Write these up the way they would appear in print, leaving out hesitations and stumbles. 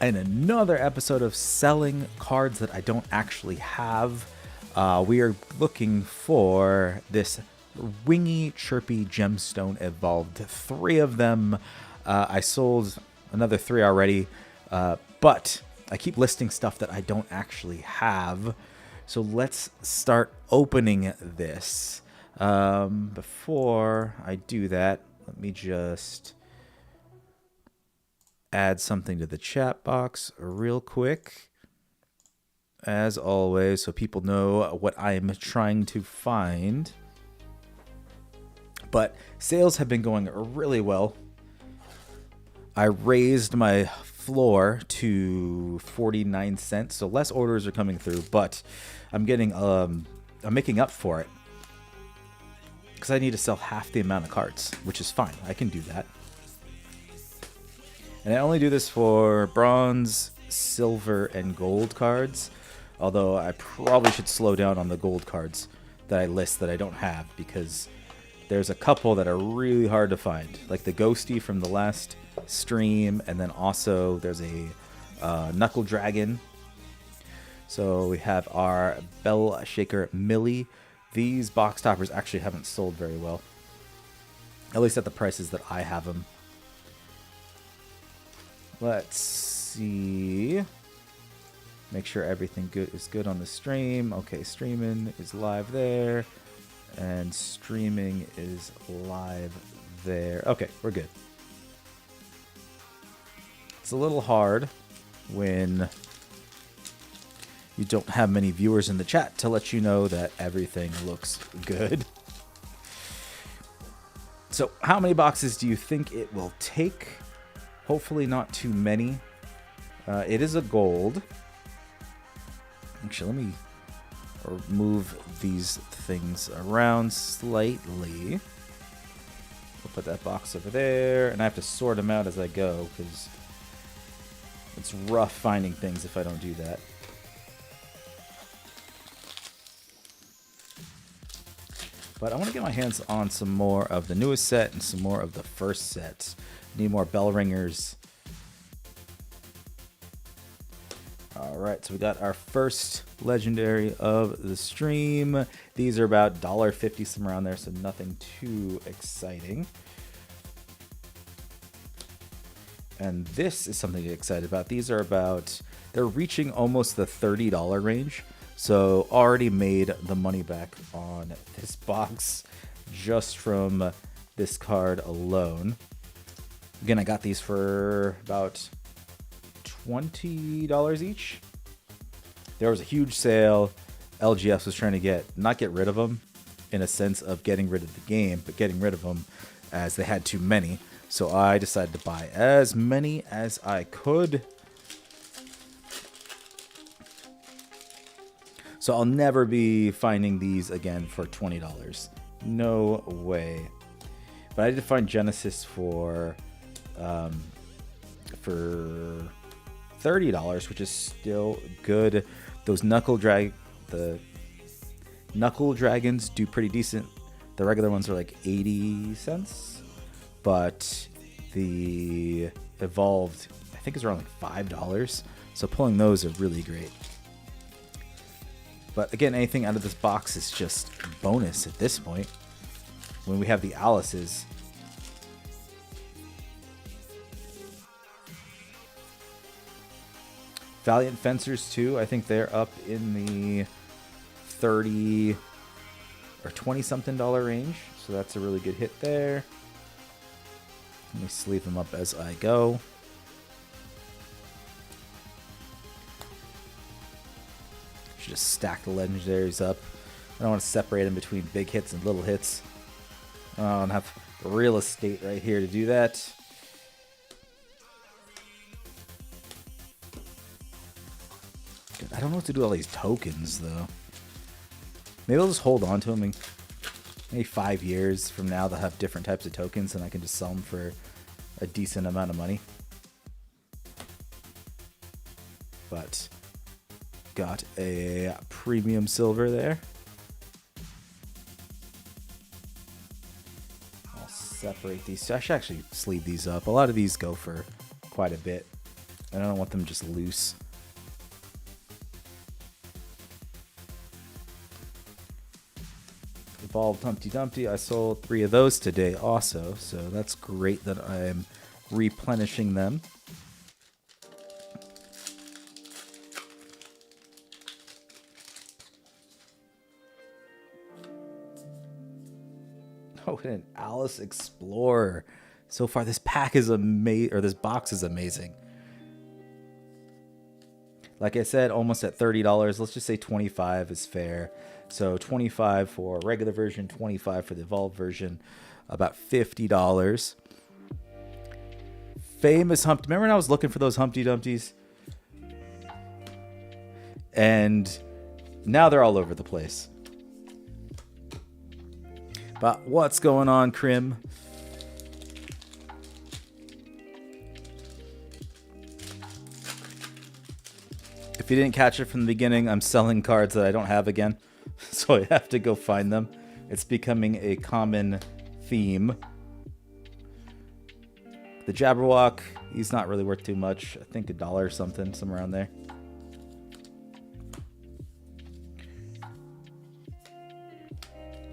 in another episode of selling cards that I don't actually have. We are looking for this Wingy Chirpy Gemstone Evolved. 3 of them. I sold another 3 already, but I keep listing stuff that I don't actually have. So let's start opening this. Before I do that, let me just add something to the chat box real quick, as always, so people know what I'm trying to find. But sales have been going really well. I raised my floor to 49 cents, so less orders are coming through, but I'm getting I'm making up for it because I need to sell half the amount of cards, which is fine. I can do that. And I only do this for bronze, silver, and gold cards, although I probably should slow down on the gold cards that I list that I don't have, because there's a couple that are really hard to find, like the Ghosty from the last stream, and then also there's a Knuckle Dragon. So we have our Bell Shaker Millie. These box toppers actually haven't sold very well, at least at the prices that I have them. Let's see. Make sure everything is good on the stream. Okay, streaming is live there, and streaming is live there. Okay, we're good. It's a little hard when you don't have many viewers in the chat to let you know that everything looks good. So how many boxes do you think it will take? Hopefully not too many. It is a gold. Actually, let me move these things around slightly. We'll put that box over there, and I have to sort them out as I go because it's rough finding things if I don't do that. But I want to get my hands on some more of the newest set and some more of the first set. Need more bell ringers. Alright, so we got our first legendary of the stream. These are about $1.50, somewhere around there, so nothing too exciting. And this is something to get excited about. These are about, they're reaching almost the $30 range. So already made the money back on this box just from this card alone. Again, I got these for about $20 each. There was a huge sale. LGS was trying to not get rid of them in a sense of getting rid of the game, but getting rid of them as they had too many. So I decided to buy as many as I could. So I'll never be finding these again for $20. No way. But I did find Genesis for $30, which is still good. Those the Knuckle Dragons do pretty decent. The regular ones are like 80 cents, but the Evolved, I think, is around like $5. So pulling those are really great. But again, anything out of this box is just bonus at this point. When we have the Alice's. Valiant Fencers too. I think they're up in the 30 or 20 something dollar range. So that's a really good hit there. Let me sleeve them up as I go. Should just stack the legendaries up. I don't want to separate them between big hits and little hits. I don't have real estate right here to do that. I don't know what to do with all these tokens, though. Maybe I'll just hold on to them, and maybe 5 years from now they'll have different types of tokens, and I can just sell them for a decent amount of money. But got a premium silver there. I'll separate these. I should actually sleeve these up. A lot of these go for quite a bit. I don't want them just loose. Evolved Humpty Dumpty. I sold 3 of those today also, so that's great that I'm replenishing them. Oh, and an Alice Explorer. So far, this pack is amazing, or this box is amazing. Like I said, almost at $30. Let's just say 25 is fair. So 25 for regular version, 25 for the evolved version, about $50. Famous Humpty. Remember when I was looking for those Humpty Dumpties? And now they're all over the place. But what's going on, Crim? If you didn't catch it from the beginning, I'm selling cards that I don't have again. So I have to go find them. It's becoming a common theme. The Jabberwock, he's not really worth too much. I think $1 or something, somewhere around there.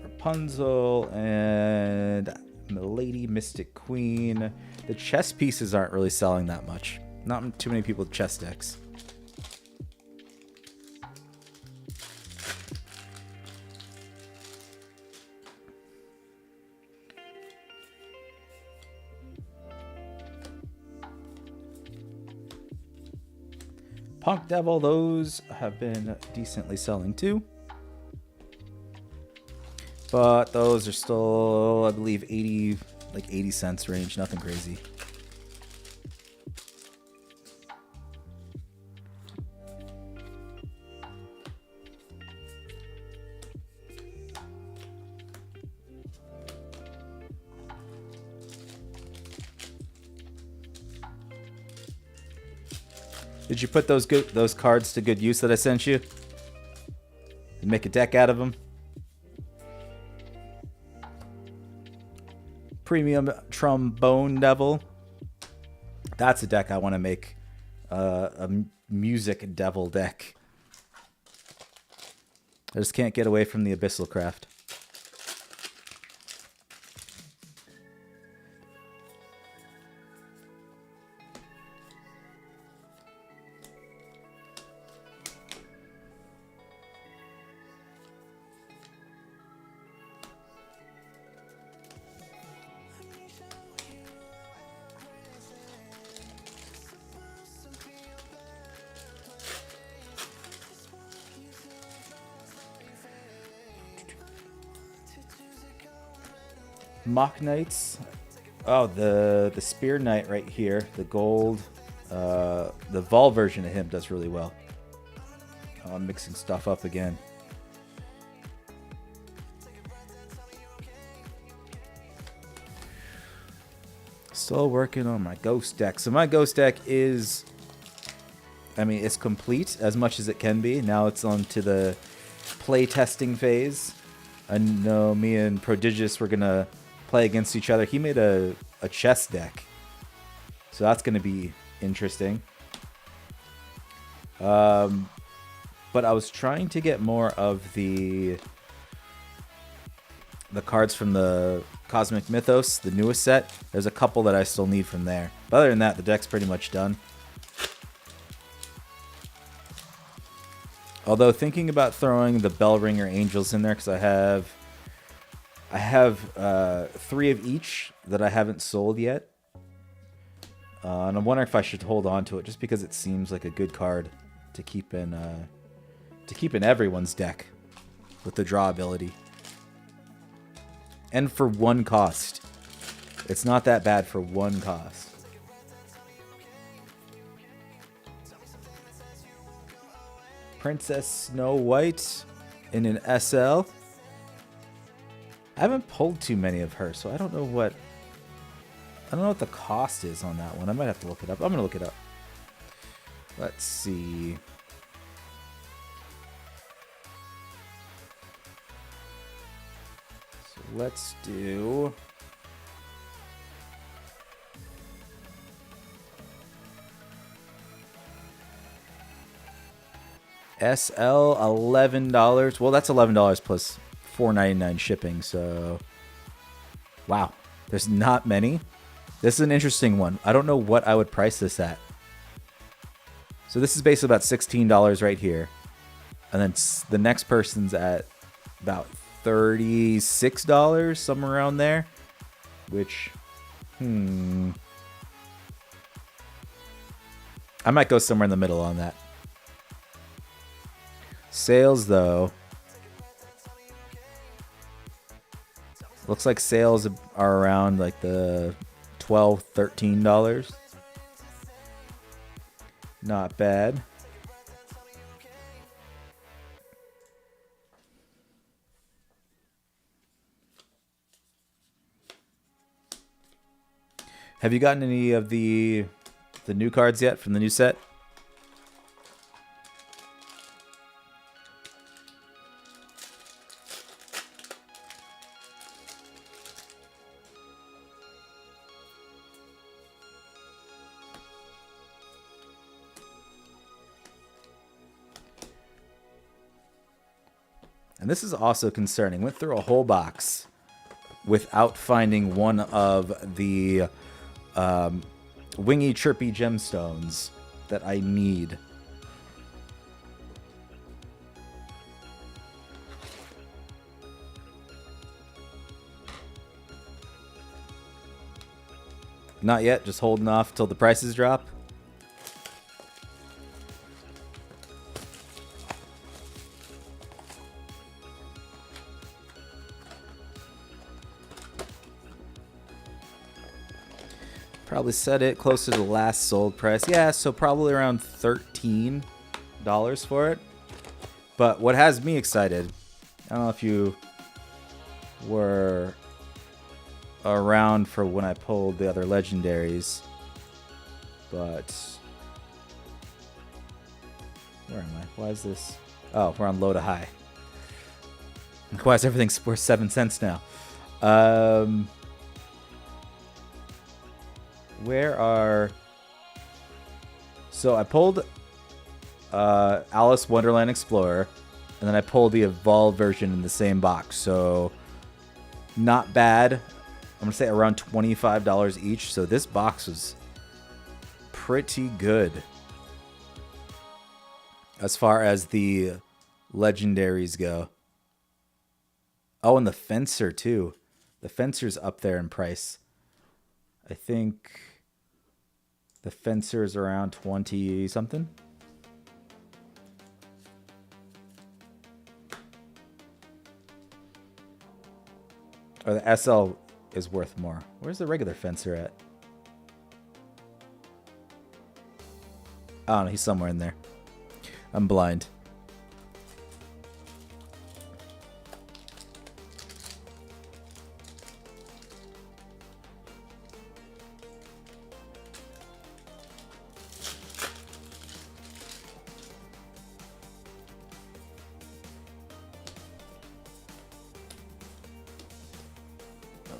Rapunzel and Milady Mystic Queen. The chess pieces aren't really selling that much. Not too many people with chess decks. Punk Devil, those have been decently selling too. But those are still, I believe, 80 cents range, nothing crazy. Did you put those cards to good use that I sent you? And make a deck out of them? Premium Trombone Devil. That's a deck I want to make. A music devil deck. I just can't get away from the Abyssal Craft. Mock Knights. Oh, the Spear Knight right here. The gold. The Vol version of him does really well. Oh, I'm mixing stuff up again. Still working on my ghost deck. So my ghost deck is, I mean, it's complete as much as it can be. Now it's on to the play testing phase. I know me and Prodigious were going to play against each other. He made a chess deck. So that's going to be interesting. But I was trying to get more of the cards from the Cosmic Mythos, the newest set. There's a couple that I still need from there. But other than that, the deck's pretty much done. Although thinking about throwing the Bellringer Angels in there, because I have 3 of each that I haven't sold yet. And I'm wondering if I should hold on to it, just because it seems like a good card to keep in everyone's deck with the draw ability. And for 1 cost. It's not that bad for 1 cost. Princess Snow White in an SL. I haven't pulled too many of her, so I don't know what the cost is on that one. I might have to look it up. I'm going to look it up. Let's see. So let's do SL $11. Well, that's $11 plus $4.99 shipping. So, wow, there's not many. This is an interesting one. I don't know what I would price this at. So this is basically about $16 right here, and then the next person's at about $36, somewhere around there. Which, I might go somewhere in the middle on that. Sales, though, looks like sales are around like the $12, $13. Not bad. Have you gotten any of the new cards yet from the new set? And this is also concerning. Went through a whole box without finding one of the Wingy Chirpy Gemstones that I need. Not yet, just holding off till the prices drop. Probably set it closer to the last sold price. Yeah, so probably around $13 for it. But what has me excited, I don't know if you were around for when I pulled the other legendaries, but where am I? Why is this? Oh, we're on low to high. Why is everything worth 7 cents now? Where are... So I pulled Alice Wonderland Explorer, and then I pulled the Evolved version in the same box. So not bad. I'm going to say around $25 each. So this box was pretty good as far as the legendaries go. Oh, and the Fencer too. The Fencer's up there in price. I think the Fencer is around 20 something. Or the SL is worth more. Where's the regular Fencer at? Oh no, he's somewhere in there. I'm blind.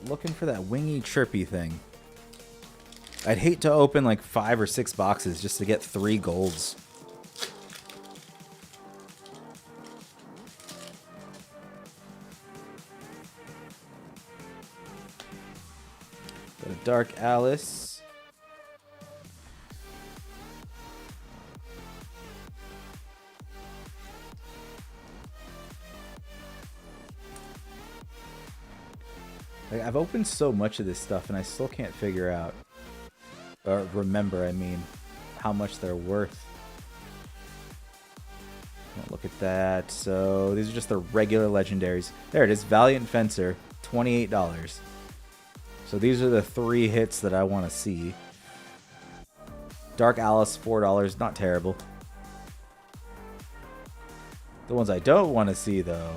Looking for that Wingy Chirpy thing. I'd hate to open like 5 or 6 boxes just to get 3 golds. Got a Dark Alice. Like, I've opened so much of this stuff and I still can't figure out, or remember, I mean, how much they're worth. Look at that. So these are just the regular legendaries. There it is, Valiant Fencer, $28. So these are the 3 hits that I want to see. Dark Alice, $4, not terrible. The ones I don't want to see though,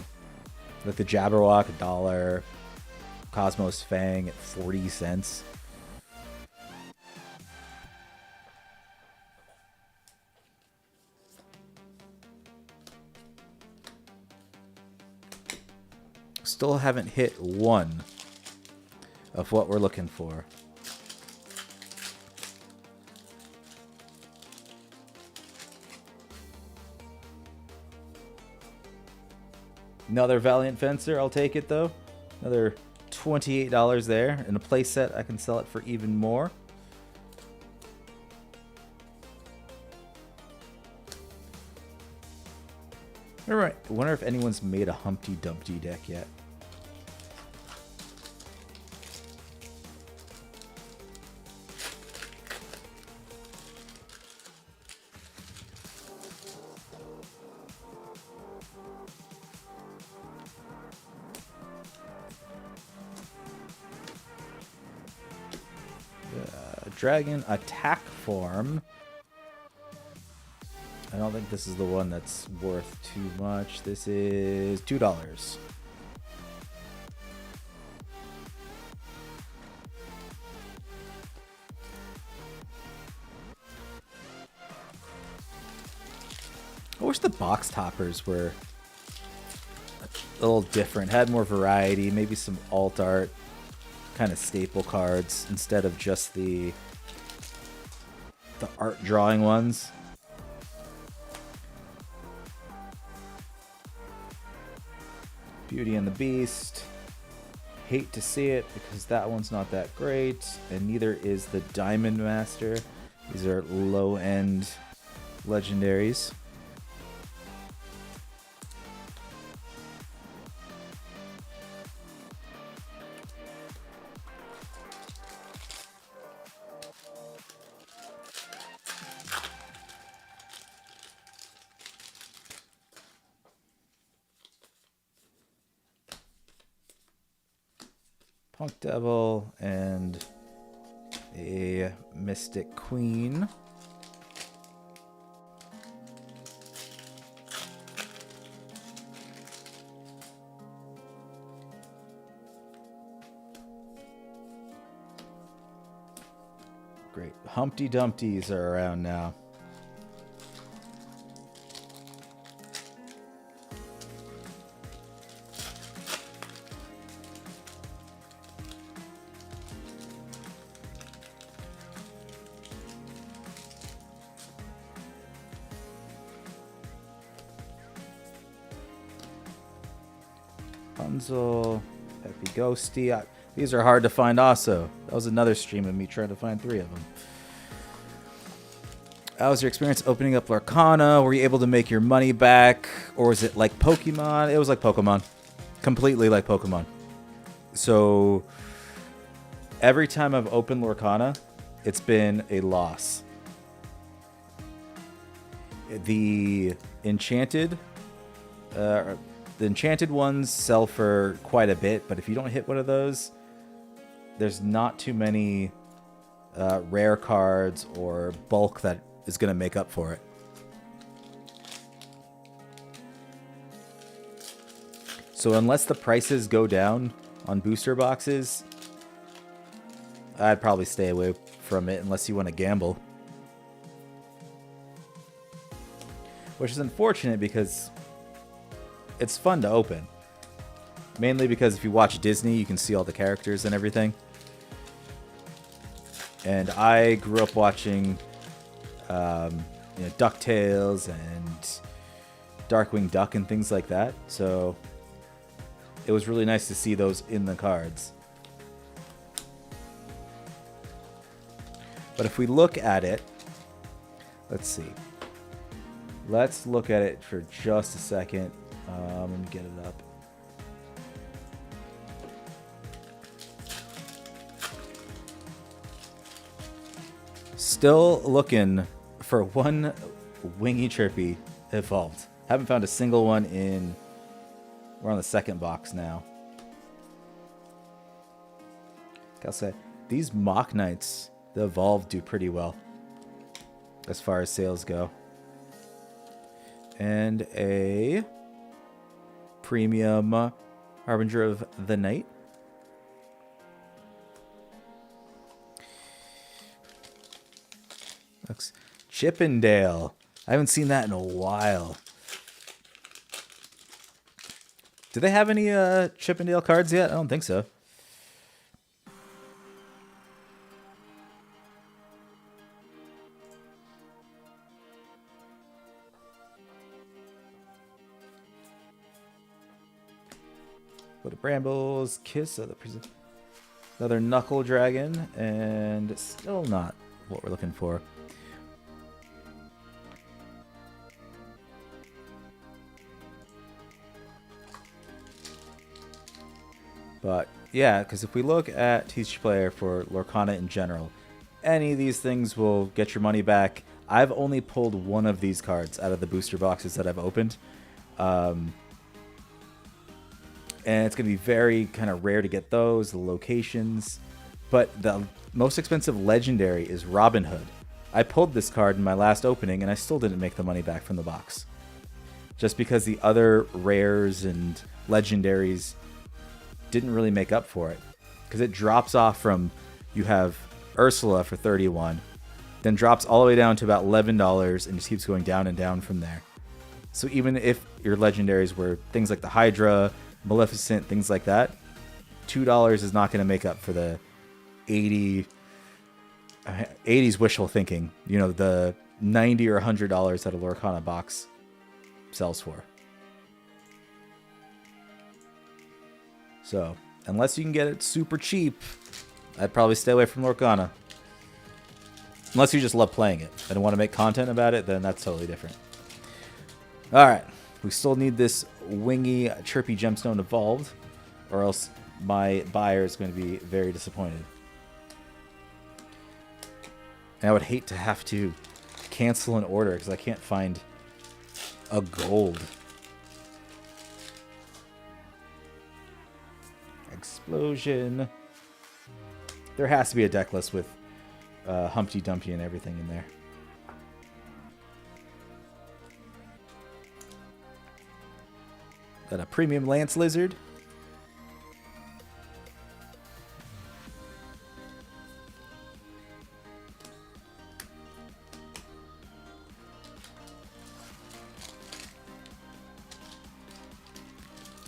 like the Jabberwock, $1. Cosmos Fang at 40 cents. Still haven't hit one of what we're looking for. Another Valiant Fencer, I'll take it though. Another $28 there. In a playset, I can sell it for even more. Alright, I wonder if anyone's made a Humpty Dumpty deck yet. Dragon attack form. I don't think this is the one that's worth too much. This is $2. I wish the box toppers were a little different, had more variety, maybe some alt art kind of staple cards instead of just the art drawing ones. Beauty and the Beast. Hate to see it because that one's not that great, and neither is the Diamond Master. These are low-end legendaries. Punk Devil and a Mystic Queen. Great. Humpty Dumpties are around now. Punzel, Peppy Ghosty. These are hard to find also. That was another stream of me trying to find 3 of them. How was your experience opening up Lorcana? Were you able to make your money back? Or was it like Pokemon? It was like Pokemon. Completely like Pokemon. So every time I've opened Lorcana, it's been a loss. The enchanted ones sell for quite a bit, but if you don't hit one of those, there's not too many rare cards or bulk that is going to make up for it. So unless the prices go down on booster boxes, I'd probably stay away from it unless you want to gamble. Which is unfortunate because it's fun to open. Mainly because if you watch Disney, you can see all the characters and everything. And I grew up watching DuckTales and Darkwing Duck and things like that. So it was really nice to see those in the cards. But if we look at it, let's see. Let's look at it for just a second. Let me get it up. Still looking for one Wingy Chirpy evolved. Haven't found a single one in... We're on the second box now. I'll say, these Mock Knights, the evolved, do pretty well as far as sales go. And a premium Harbinger of the Night. Looks Chippendale. I haven't seen that in a while. Do they have any Chippendale cards yet? I don't think so. Explode of Brambles, Kiss of the Prison. Another Knuckle Dragon, and still not what we're looking for. But yeah, because if we look at TCGplayer for Lorcana in general, any of these things will get your money back. I've only pulled one of these cards out of the booster boxes that I've opened. And it's going to be very kind of rare to get those, the locations. But the most expensive legendary is Robin Hood. I pulled this card in my last opening, and I still didn't make the money back from the box. Just because the other rares and legendaries didn't really make up for it. Because it drops off from, you have Ursula for 31, then drops all the way down to about $11 and just keeps going down and down from there. So even if your legendaries were things like the Hydra, Maleficent, things like that, $2 is not going to make up for the 80s wishful thinking. You know, the $90 or $100 that a Lorcana box sells for. So, unless you can get it super cheap, I'd probably stay away from Lorcana. Unless you just love playing it and want to make content about it, then that's totally different. Alright, we still need this Wingy Chirpy Gemstone evolved, or else my buyer is going to be very disappointed. And I would hate to have to cancel an order because I can't find a gold. Explosion. There has to be a deck list with Humpty Dumpty and everything in there. Got a premium Lance Lizard.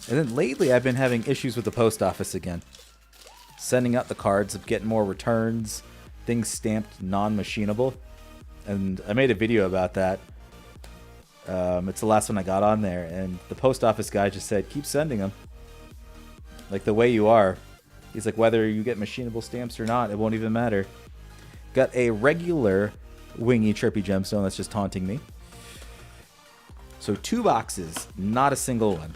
And then lately I've been having issues with the post office again. Sending out the cards, getting more returns, things stamped non-machinable. And I made a video about that. It's the last one I got on there, and the post office guy just said, keep sending them. Like the way you are. He's like, whether you get machinable stamps or not, it won't even matter. Got a regular Wingy Chirpy Gemstone that's just taunting me. So 2 boxes, not a single one.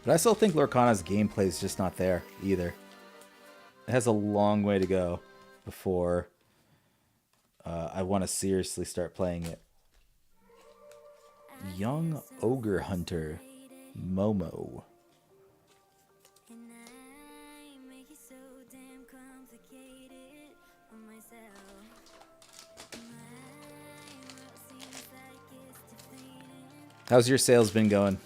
But I still think Lorcana's gameplay is just not there either. It has a long way to go before I want to seriously start playing it. Young Ogre Hunter, Momo. How's your sales been going?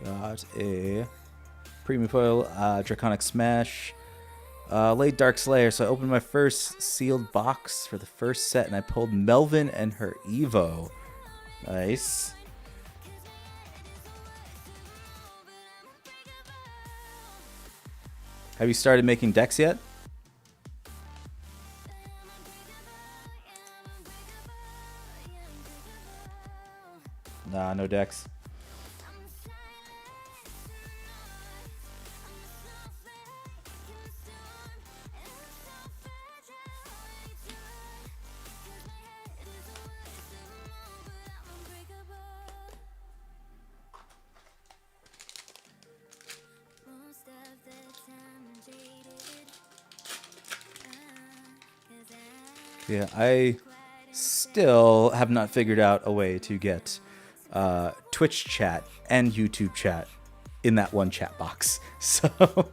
Got a premium foil, Draconic Smash, late Dark Slayer. So I opened my first sealed box for the first set, and I pulled Melvin and her Evo. Nice. Have you started making decks yet? Nah, no decks. Yeah, I still have not figured out a way to get Twitch chat and YouTube chat in that one chat box. So,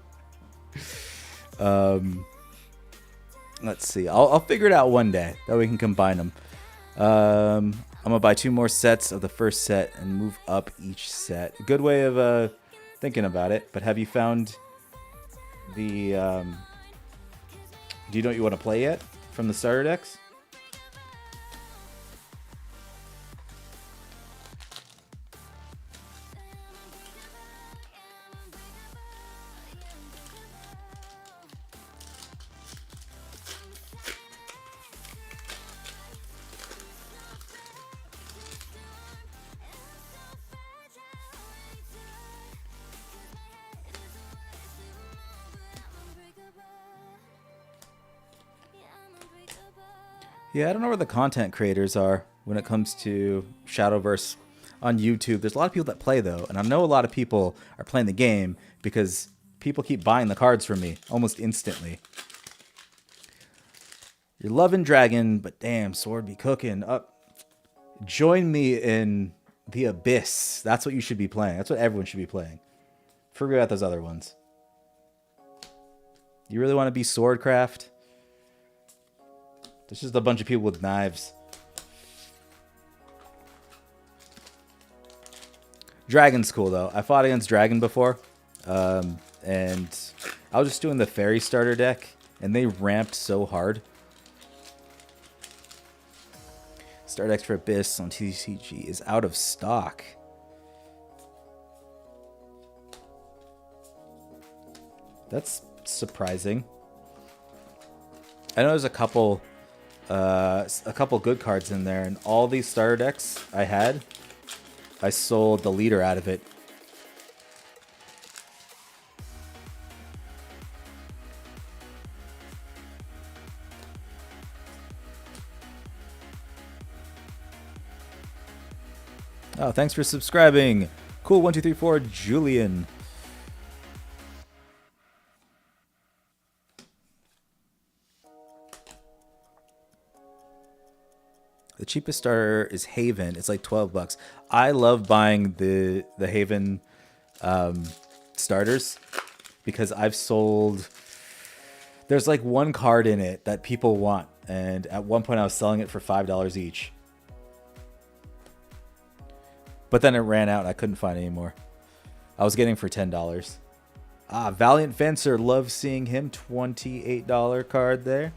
let's see. I'll figure it out one day that we can combine them. I'm gonna buy 2 more sets of the first set and move up each set. A good way of thinking about it. But have you found the? Do you know what you want to play yet from the starter decks? Yeah, I don't know where the content creators are when it comes to Shadowverse on YouTube. There's a lot of people that play, though, and I know a lot of people are playing the game because people keep buying the cards from me almost instantly. You're loving Dragon, but damn, Sword be cooking. Join me in the Abyss. That's what you should be playing. That's what everyone should be playing. Forget about those other ones. You really want to be Swordcraft? It's just a bunch of people with knives. Dragon's cool, though. I fought against Dragon before. And I was just doing the Fairy starter deck. And they ramped so hard. Starter decks for Abyss on TCG is out of stock. That's surprising. I know there's a couple good cards in there, and all these starter decks I sold the leader out of it. Oh, thanks for subscribing. Cool 1234 Julian. The cheapest starter is Haven. It's like $12. I love buying the Haven starters because I've sold. There's like one card in it that people want, and at one point I was selling it for $5 each. But then it ran out and I couldn't find any more. I was getting for $10. Valiant Fencer. Love seeing him. $28 card there.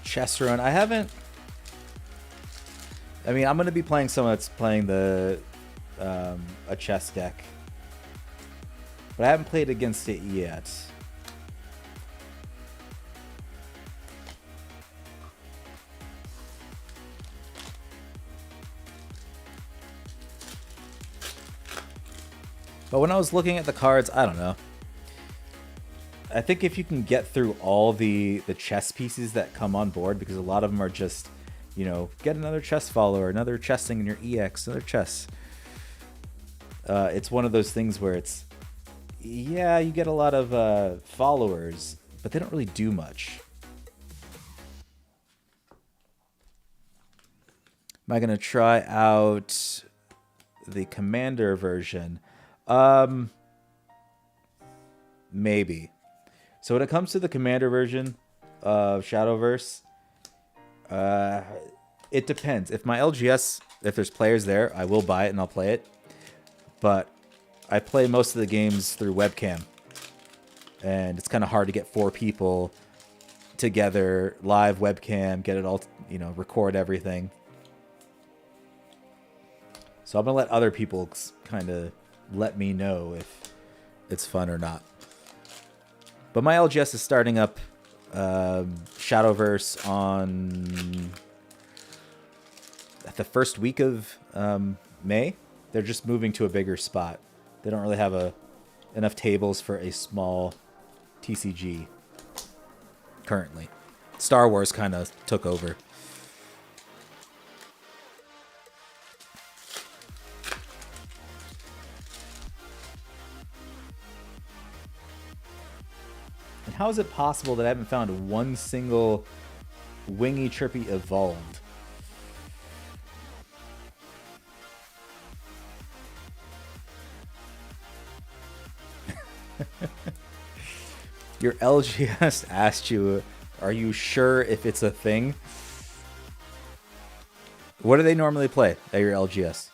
Chess run. I haven't. I mean, I'm going to be playing someone that's playing the a chess deck, but I haven't played against it yet. But when I was looking at the cards, I don't know. I think if you can get through all the chess pieces that come on board, because a lot of them are just, you know, get another chess follower, another chess thing in your EX, another chess. It's one of those things where it's, yeah, you get a lot of followers, but they don't really do much. Am I going to try out the Commander version? Maybe. So when it comes to the Commander version of Shadowverse, it depends. If my LGS, if there's players there, I will buy it and I'll play it. But I play most of the games through webcam. And it's kind of hard to get 4 people together, live webcam, get it all, you know, record everything. So I'm going to let other people kind of let me know if it's fun or not. But my LGS is starting up Shadowverse on the first week of May. They're just moving to a bigger spot. They don't really have enough tables for a small TCG currently. Star Wars kind of took over. And how is it possible that I haven't found one single Wingy Chirpy evolved? Your LGS asked you, are you sure if it's a thing? What do they normally play at your LGS?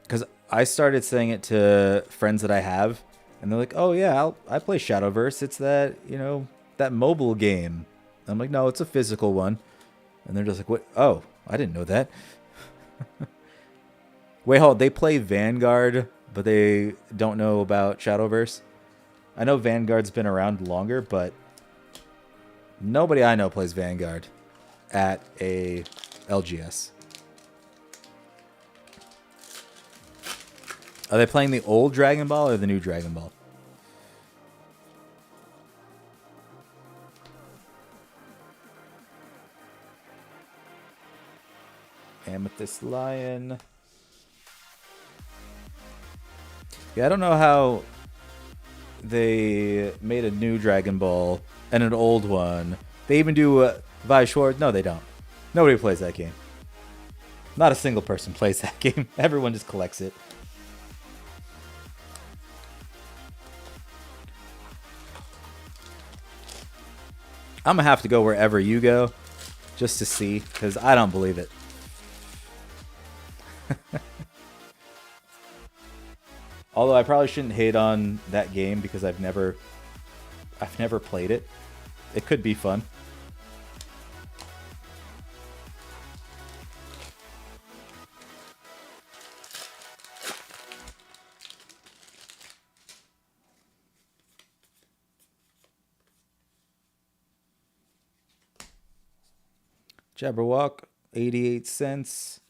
Because I started saying it to friends that I have, and they're like, oh yeah, I play Shadowverse. It's that, you know, that mobile game. I'm like, no, it's a physical one. And they're just like, what? Oh, I didn't know that. Wait, hold. They play Vanguard, but they don't know about Shadowverse. I know Vanguard's been around longer, but nobody I know plays Vanguard at a LGS. Are they playing the old Dragon Ball or the new Dragon Ball? Amethyst Lion. Yeah, I don't know how they made a new Dragon Ball and an old one. They even do Vi Schwartz. No, they don't. Nobody plays that game. Not a single person plays that game. Everyone just collects it. I'm going to have to go wherever you go just to see, because I don't believe it. Although I probably shouldn't hate on that game because I've never played it. It could be fun. Jabberwock, 88 cents.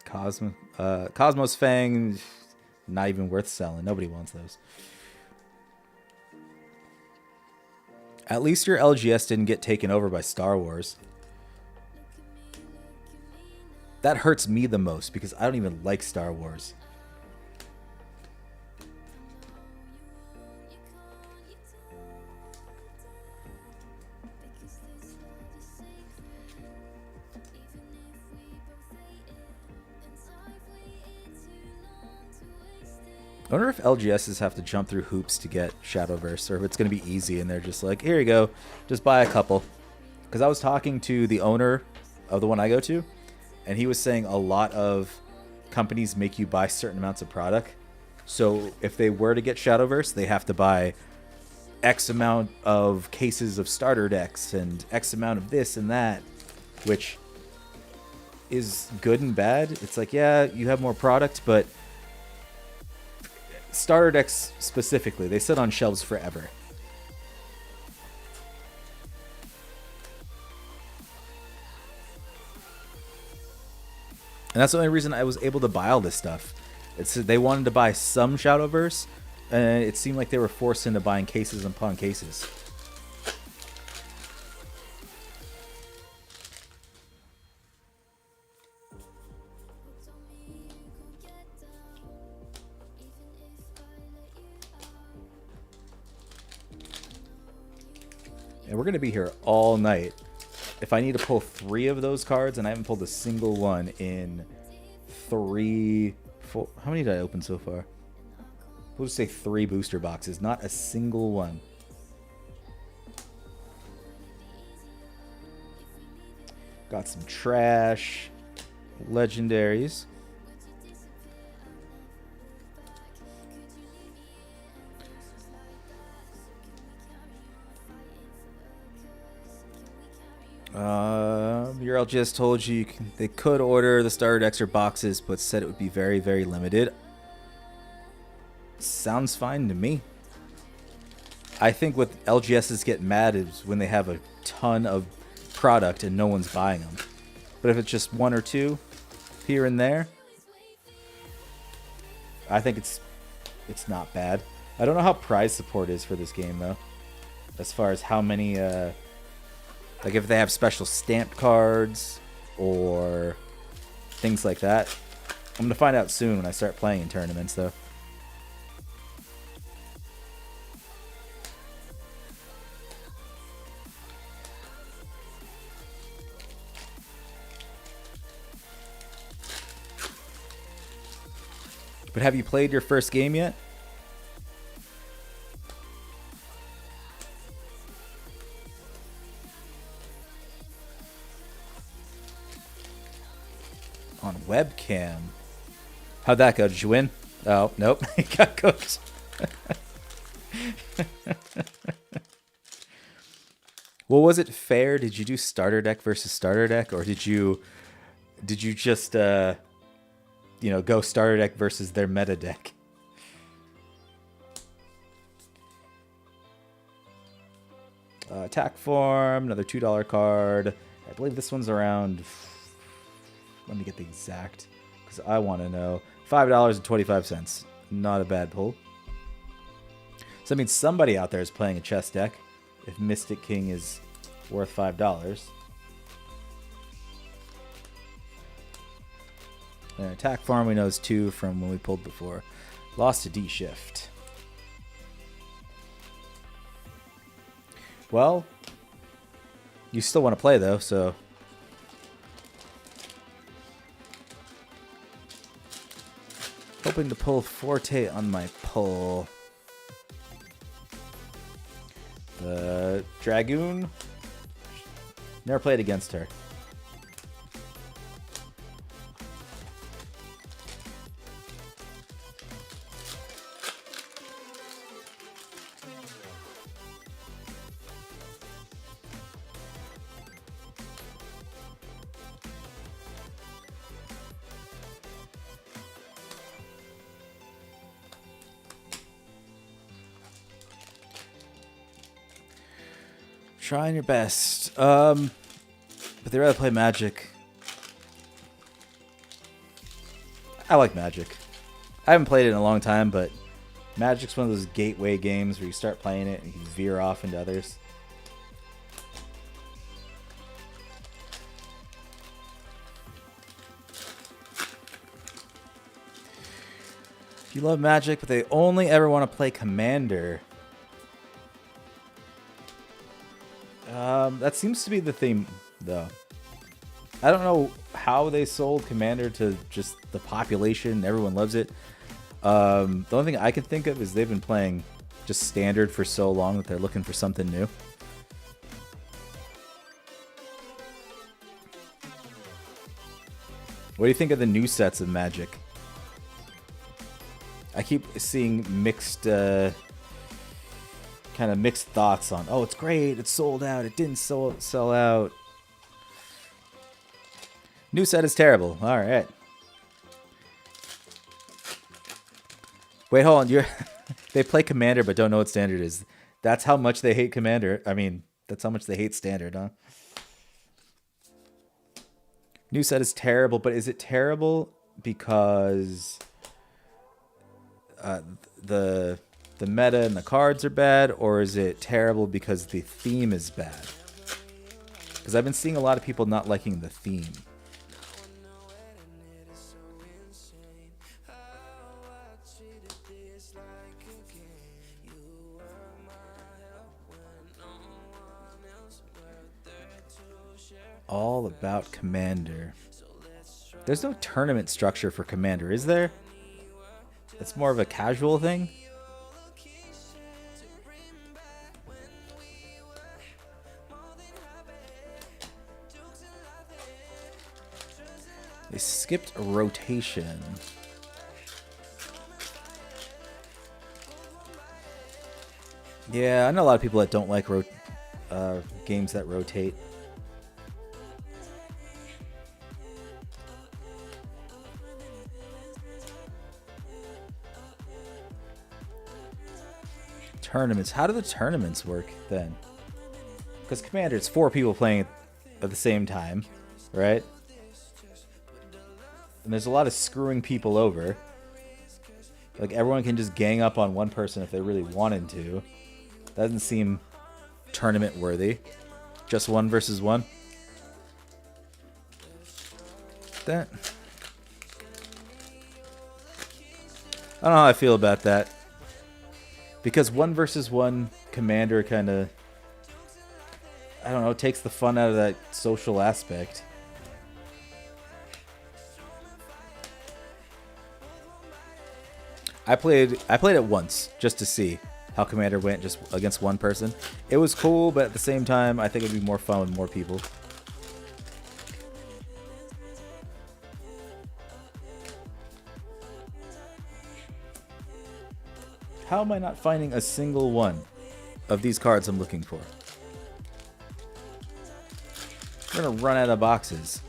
Cosmos Fang, not even worth selling. Nobody wants those. At least your LGS didn't get taken over by Star Wars. That hurts me the most because I don't even like Star Wars. I wonder if LGSs have to jump through hoops to get Shadowverse, or if it's going to be easy and they're just like, here you go, just buy a couple. Because I was talking to the owner of the one I go to, and he was saying a lot of companies make you buy certain amounts of product. So if they were to get Shadowverse, they have to buy X amount of cases of starter decks and X amount of this and that, which is good and bad. It's like, yeah, you have more product, but starter decks specifically, they sit on shelves forever. And that's the only reason I was able to buy all this stuff. It's they wanted to buy some Shadowverse, and it seemed like they were forced into buying cases upon cases. And we're going to be here all night. If I need to pull 3 of those cards, and I haven't pulled a single one in 3, 4... How many did I open so far? We'll just say 3 booster boxes. Not a single one. Got some trash. Legendaries. Your LGS told you, they could order the starter decks or boxes, but said it would be very, very limited. Sounds fine to me. I think what LGSs get mad is when they have a ton of product and no one's buying them. But if it's just 1 or 2 here and there, I think it's not bad. I don't know how prize support is for this game though, as far as how many like if they have special stamped cards or things like that. I'm gonna find out soon when I start playing in tournaments though. But have you played your first game yet? On webcam. How'd that go? Did you win? Oh, nope. He got cooked. Well, was it fair? Did you do starter deck versus starter deck? Or did you just you know, go starter deck versus their meta deck? Attack form, another $2 card. I believe this one's around, let me get the exact, because I want to know. $5.25. Not a bad pull. So that means somebody out there is playing a chess deck if Mystic King is worth $5. And attack farm we know is 2 from when we pulled before. Lost to D-Shift. Well, you still want to play though, so hoping to pull Forte on my pull. The Dragoon. Never played against her. Trying your best. But they rather play Magic. I like Magic. I haven't played it in a long time, but Magic's one of those gateway games where you start playing it and you veer off into others. If you love Magic, but they only ever want to play Commander. That seems to be the theme, though. I don't know how they sold Commander to just the population. Everyone loves it. The only thing I can think of is they've been playing just Standard for so long that they're looking for something new. What do you think of the new sets of Magic? I keep seeing mixed... kind of mixed thoughts on, oh, it's great, it's sold out, it didn't sell out. New set is terrible. All right. Wait, hold on. You're they play Commander but don't know what Standard is. That's how much they hate Commander. I mean, that's how much they hate Standard, huh? New set is terrible, but is it terrible because the meta and the cards are bad, or is it terrible because the theme is bad? Because I've been seeing a lot of people not liking the theme. All about Commander. There's no tournament structure for Commander, is there? It's more of a casual thing? They skipped a rotation. Yeah, I know a lot of people that don't like games that rotate. Tournaments. How do the tournaments work then? Because Commander, it's 4 people playing at the same time, right? And there's a lot of screwing people over. Like, everyone can just gang up on one person if they really wanted to. Doesn't seem tournament worthy. Just 1 versus 1. That. I don't know how I feel about that. Because 1 versus 1 commander kind of, I don't know, takes the fun out of that social aspect. I played it once just to see how Commander went just against one person. It was cool, but at the same time, I think it'd be more fun with more people. How am I not finding a single one of these cards I'm looking for? We're gonna run out of boxes.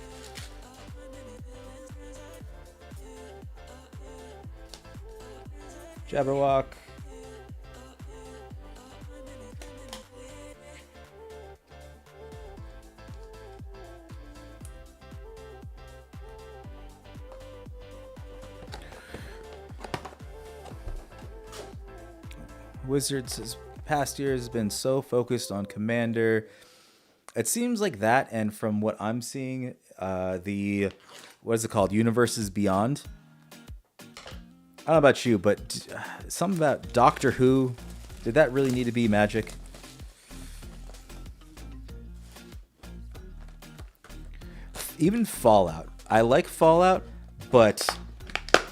Jabberwock. Wizards this past year has been so focused on Commander. It seems like that, and from what I'm seeing, the, what is it called? Universes Beyond. I don't know about you, but something about Doctor Who, did that really need to be Magic? Even Fallout. I like Fallout, but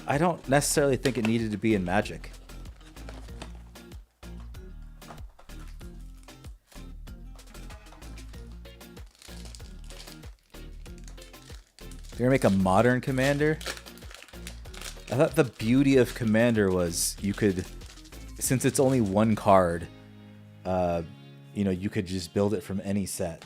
I don't necessarily think it needed to be in Magic. They're gonna make a modern Commander? I thought the beauty of Commander was you could, since it's only one card, you know, you could just build it from any set.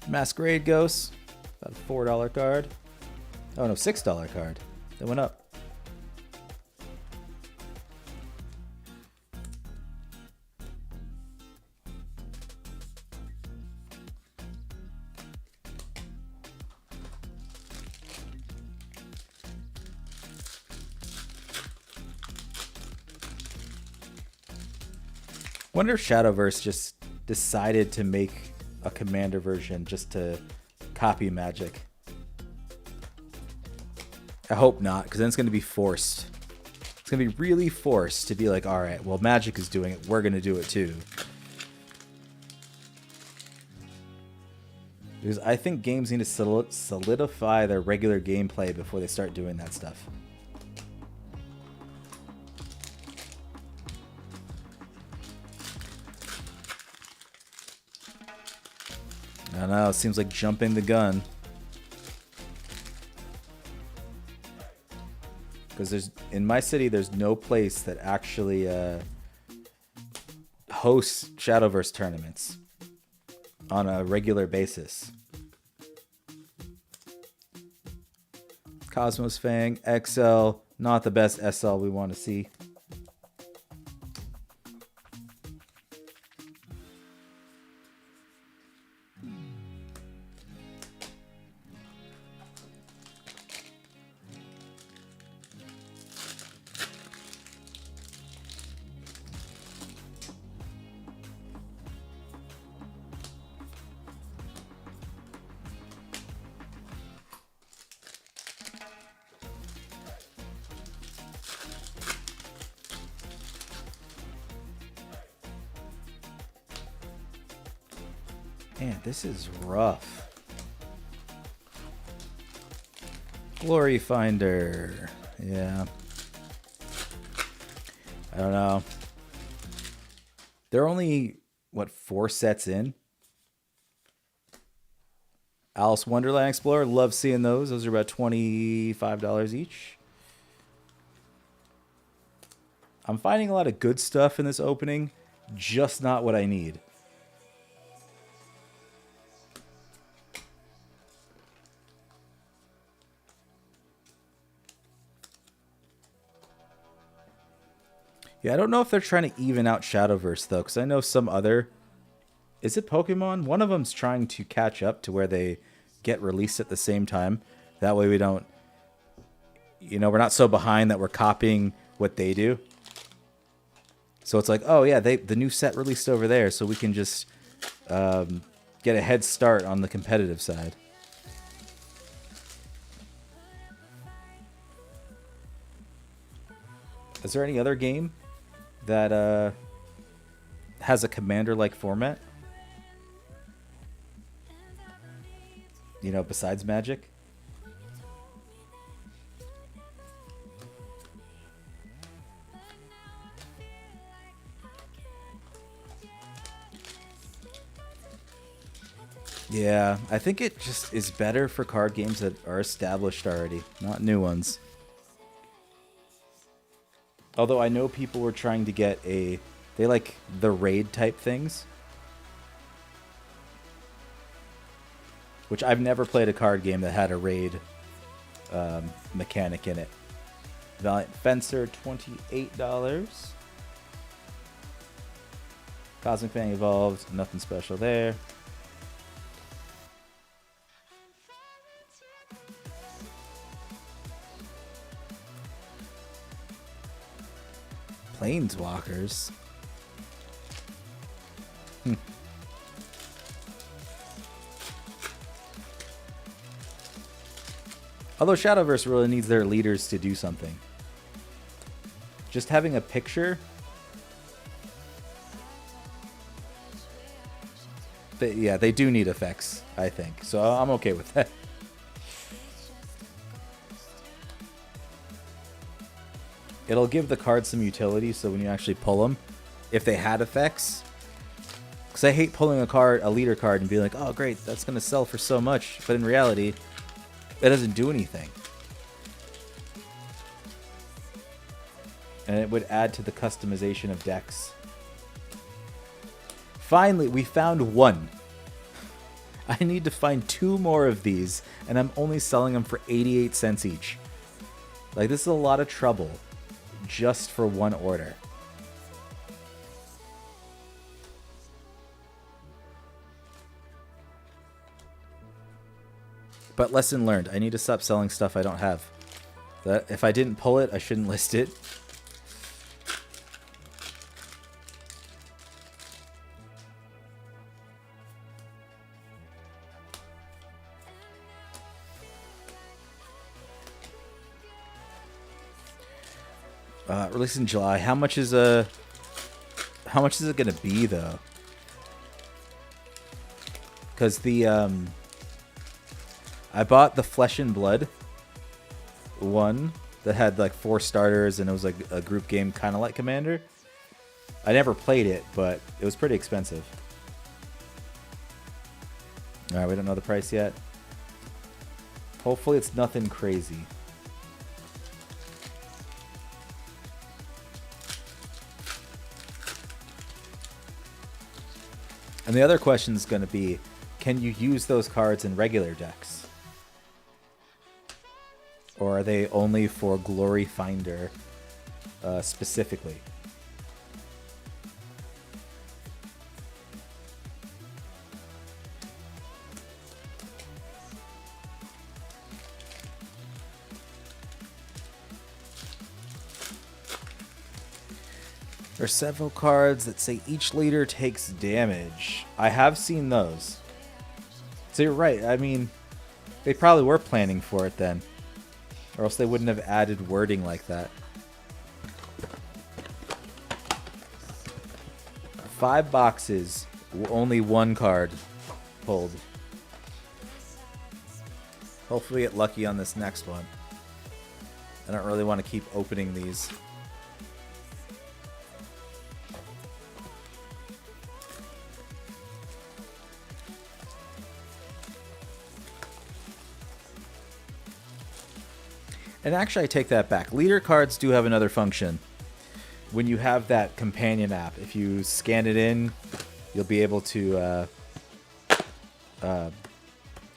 Masquerade Ghosts, about a $4 card. Oh no, $6 card. That went up. Wonder if Shadowverse just decided to make a Commander version just to copy Magic. I hope not, because then it's going to be forced. It's going to be really forced to be like, all right, well, Magic is doing it. We're going to do it too. Because I think games need to solidify their regular gameplay before they start doing that stuff. I don't know, it seems like jumping the gun. Because in my city, there's no place that actually hosts Shadowverse tournaments on a regular basis. Cosmos Fang, XL, not the best SL we want to see. Man, this is rough. Glory Finder. Yeah. I don't know. They're only, what, 4 sets in? Alice Wonderland Explorer. Love seeing those. Those are about $25 each. I'm finding a lot of good stuff in this opening. Just not what I need. Yeah, I don't know if they're trying to even out Shadowverse, though, because I know some other... Is it Pokemon? One of them's trying to catch up to where they get released at the same time. That way we don't... You know, we're not so behind that we're copying what they do. So it's like, oh yeah, the new set released over there, so we can just get a head start on the competitive side. Is there any other game that has a commander-like format? You know, besides Magic? Yeah, I think it just is better for card games that are established already, not new ones. Although I know people were trying to get they like the raid type things. Which I've never played a card game that had a raid mechanic in it. Valiant Fencer, $28. Cosmic Fang Evolved, nothing special there. Planeswalkers. Although Shadowverse really needs their leaders to do something. Just having a picture... yeah, they do need effects, I think. So I'm okay with that. It'll give the cards some utility, so when you actually pull them, if they had effects... Because I hate pulling a leader card and being like, oh great, that's going to sell for so much. But in reality... it doesn't do anything. And it would add to the customization of decks. Finally, we found one. I need to find 2 more of these, and I'm only selling them for 88 cents each. Like, this is a lot of trouble just for one order. But lesson learned, I need to stop selling stuff I don't have. If I didn't pull it, I shouldn't list it. Released in July. How much is it gonna be though? Because I bought the Flesh and Blood one that had like 4 starters and it was like a group game kind of like Commander. I never played it, but it was pretty expensive. Alright, we don't know the price yet. Hopefully it's nothing crazy. And the other question is going to be, can you use those cards in regular decks? Or are they only for Glory Finder specifically? There are several cards that say each leader takes damage. I have seen those. So you're right. I mean, they probably were planning for it then. Or else they wouldn't have added wording like that. 5 boxes, only 1 card pulled. Hopefully get lucky on this next one. I don't really want to keep opening these. And actually, I take that back. Leader cards do have another function. When you have that companion app, if you scan it in, you'll be able to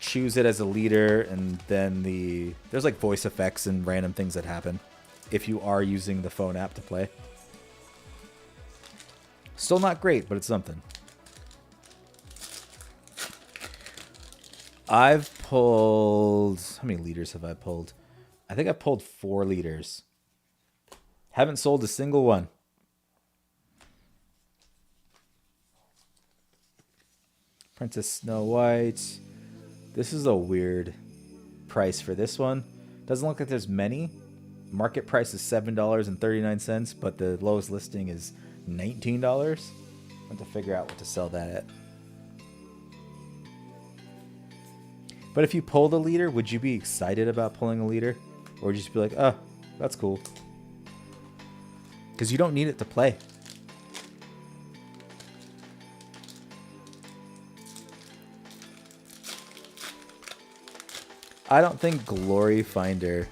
choose it as a leader, and then there's like voice effects and random things that happen if you are using the phone app to play. Still not great, but it's something. I've pulled... How many leaders have I pulled? I think I've pulled 4 leaders. Haven't sold a single one. Princess Snow White. This is a weird price for this one. Doesn't look like there's many. Market price is $7.39, but the lowest listing is $19. I have to figure out what to sell that at. But if you pulled a leader, would you be excited about pulling a leader? Or would you just be like, oh, that's cool? Because you don't need it to play. I don't think Glory Finder...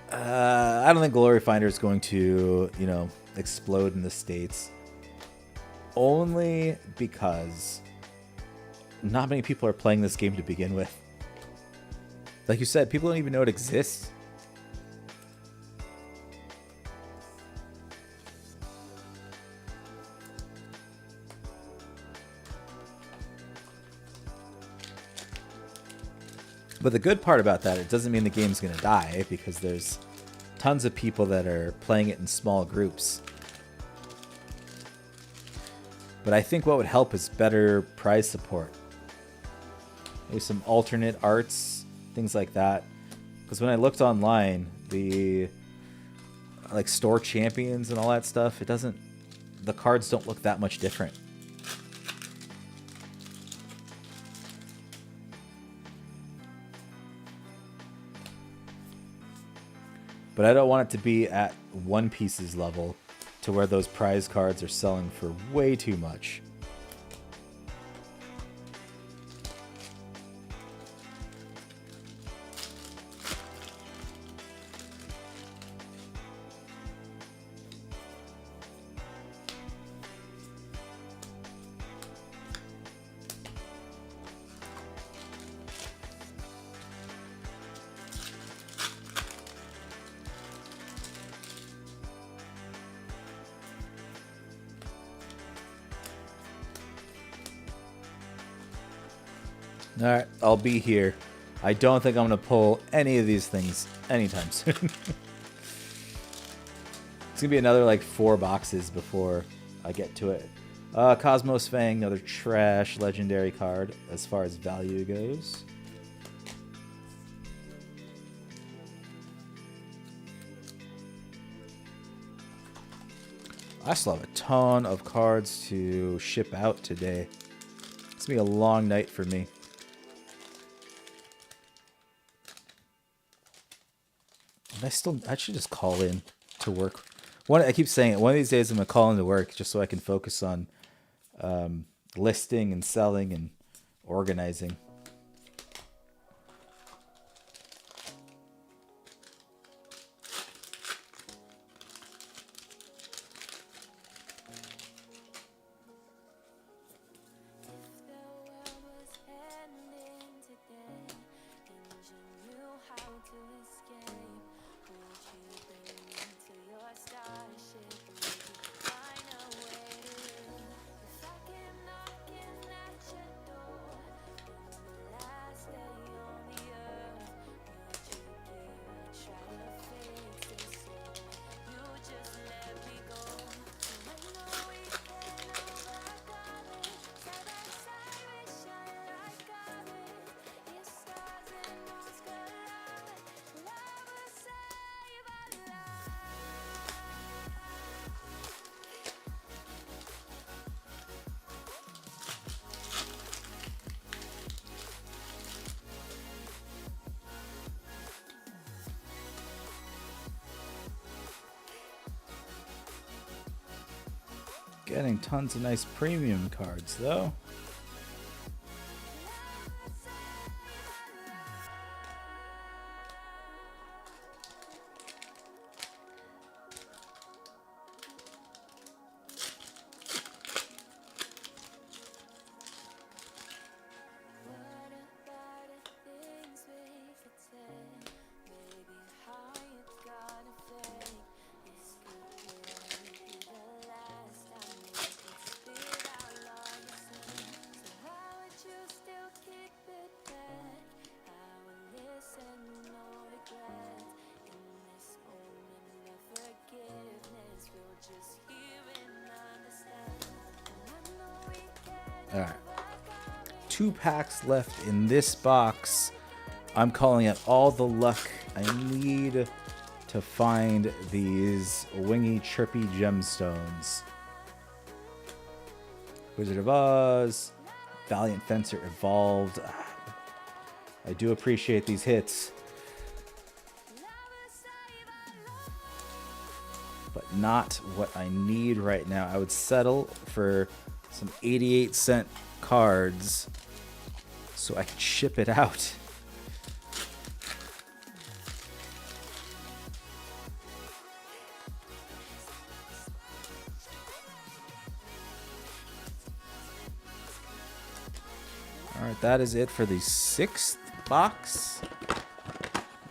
I don't think Glory Finder is going to, you know, explode in the States. Only because not many people are playing this game to begin with. Like you said, people don't even know it exists. But the good part about that, it doesn't mean the game's going to die, because there's tons of people that are playing it in small groups. But I think what would help is better prize support. Maybe some alternate arts, things like that. Because when I looked online, the like store champions and all that stuff, it doesn't... The cards don't look that much different. But I don't want it to be at One Piece's level to where those prize cards are selling for way too much. Alright, I'll be here. I don't think I'm going to pull any of these things anytime soon. It's going to be another like 4 boxes before I get to it. Cosmos Fang, another trash legendary card as far as value goes. I still have a ton of cards to ship out today. It's going to be a long night for me. I should just call in to work. I keep saying it. One of these days I'm going to call in to work just so I can focus on listing and selling and organizing. Getting tons of nice premium cards, though. All right. 2 packs left in this box. I'm calling it all the luck I need to find these Wingy Chirpy Gemstones. Wizard of Oz, Valiant Fencer Evolved. I do appreciate these hits, but not what I need right now. I would settle for some 88-cent cards so I can ship it out. Alright, that is it for the 6th box.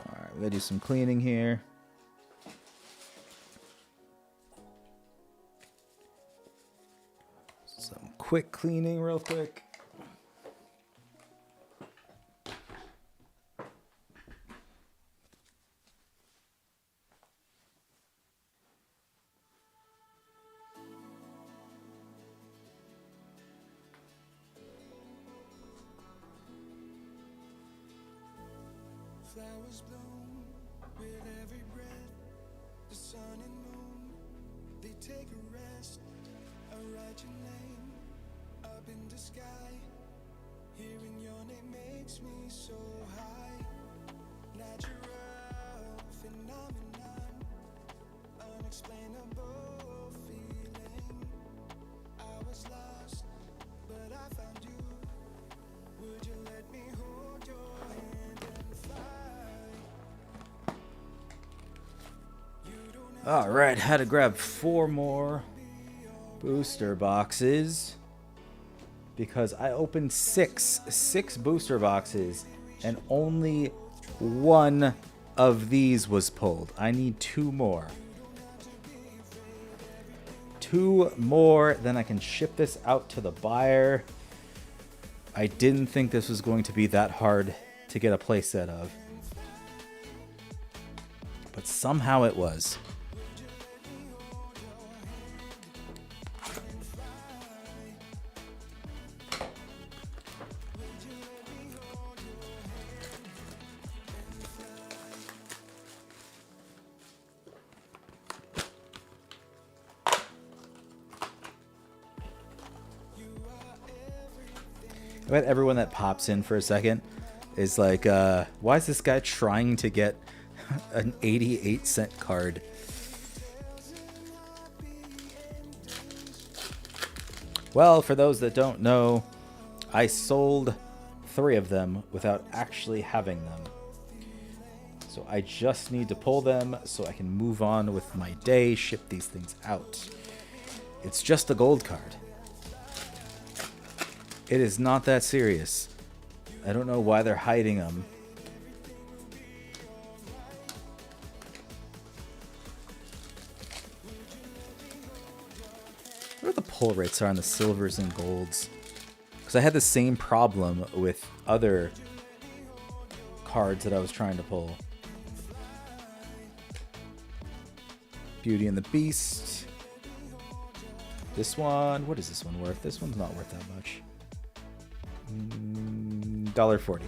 Alright, we gotta do some cleaning here. Some quick cleaning real quick. Flowers bloom with every breath. The sun and moon, they take a rest. I write your name up in the sky. Hearing your name makes me so high. Natural phenomenon, unexplainable feeling. I was lost, but I found you. Would you let me hold your hand and fly? All right, had to grab 4 more booster boxes because I opened six booster boxes and only 1 of these was pulled. I need 2 more. 2 more, then I can ship this out to the buyer. I didn't think this was going to be that hard to get a playset of, but somehow it was. I bet everyone that pops in for a second is like, why is this guy trying to get an 88-cent card? Well, for those that don't know, I sold 3 of them without actually having them. So I just need to pull them so I can move on with my day, ship these things out. It's just a gold card. It is not that serious. I don't know why they're hiding them. What the pull rates are on the silvers and golds? Because I had the same problem with other cards that I was trying to pull. Beauty and the Beast. This one, what is this one worth? This one's not worth that much. $1.40.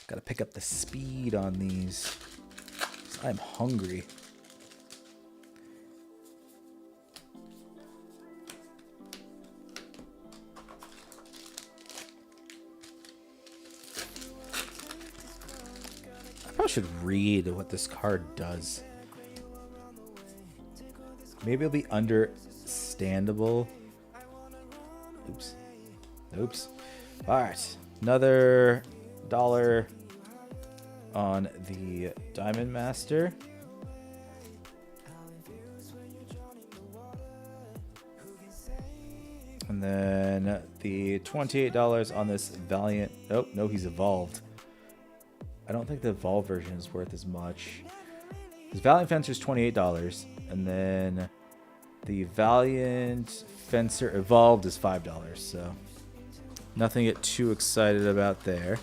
Gotta pick up the speed on these. I'm hungry. I should read what this card does. Maybe it'll be understandable. Oops. Oops. Alright. Another $1 on the Diamond Master. And then the $28 on this Valiant. Oh, no, he's evolved. I don't think the Evolve version is worth as much. This Valiant Fencer is $28, and then The Valiant Fencer Evolved is $5, so nothing to get too excited about there.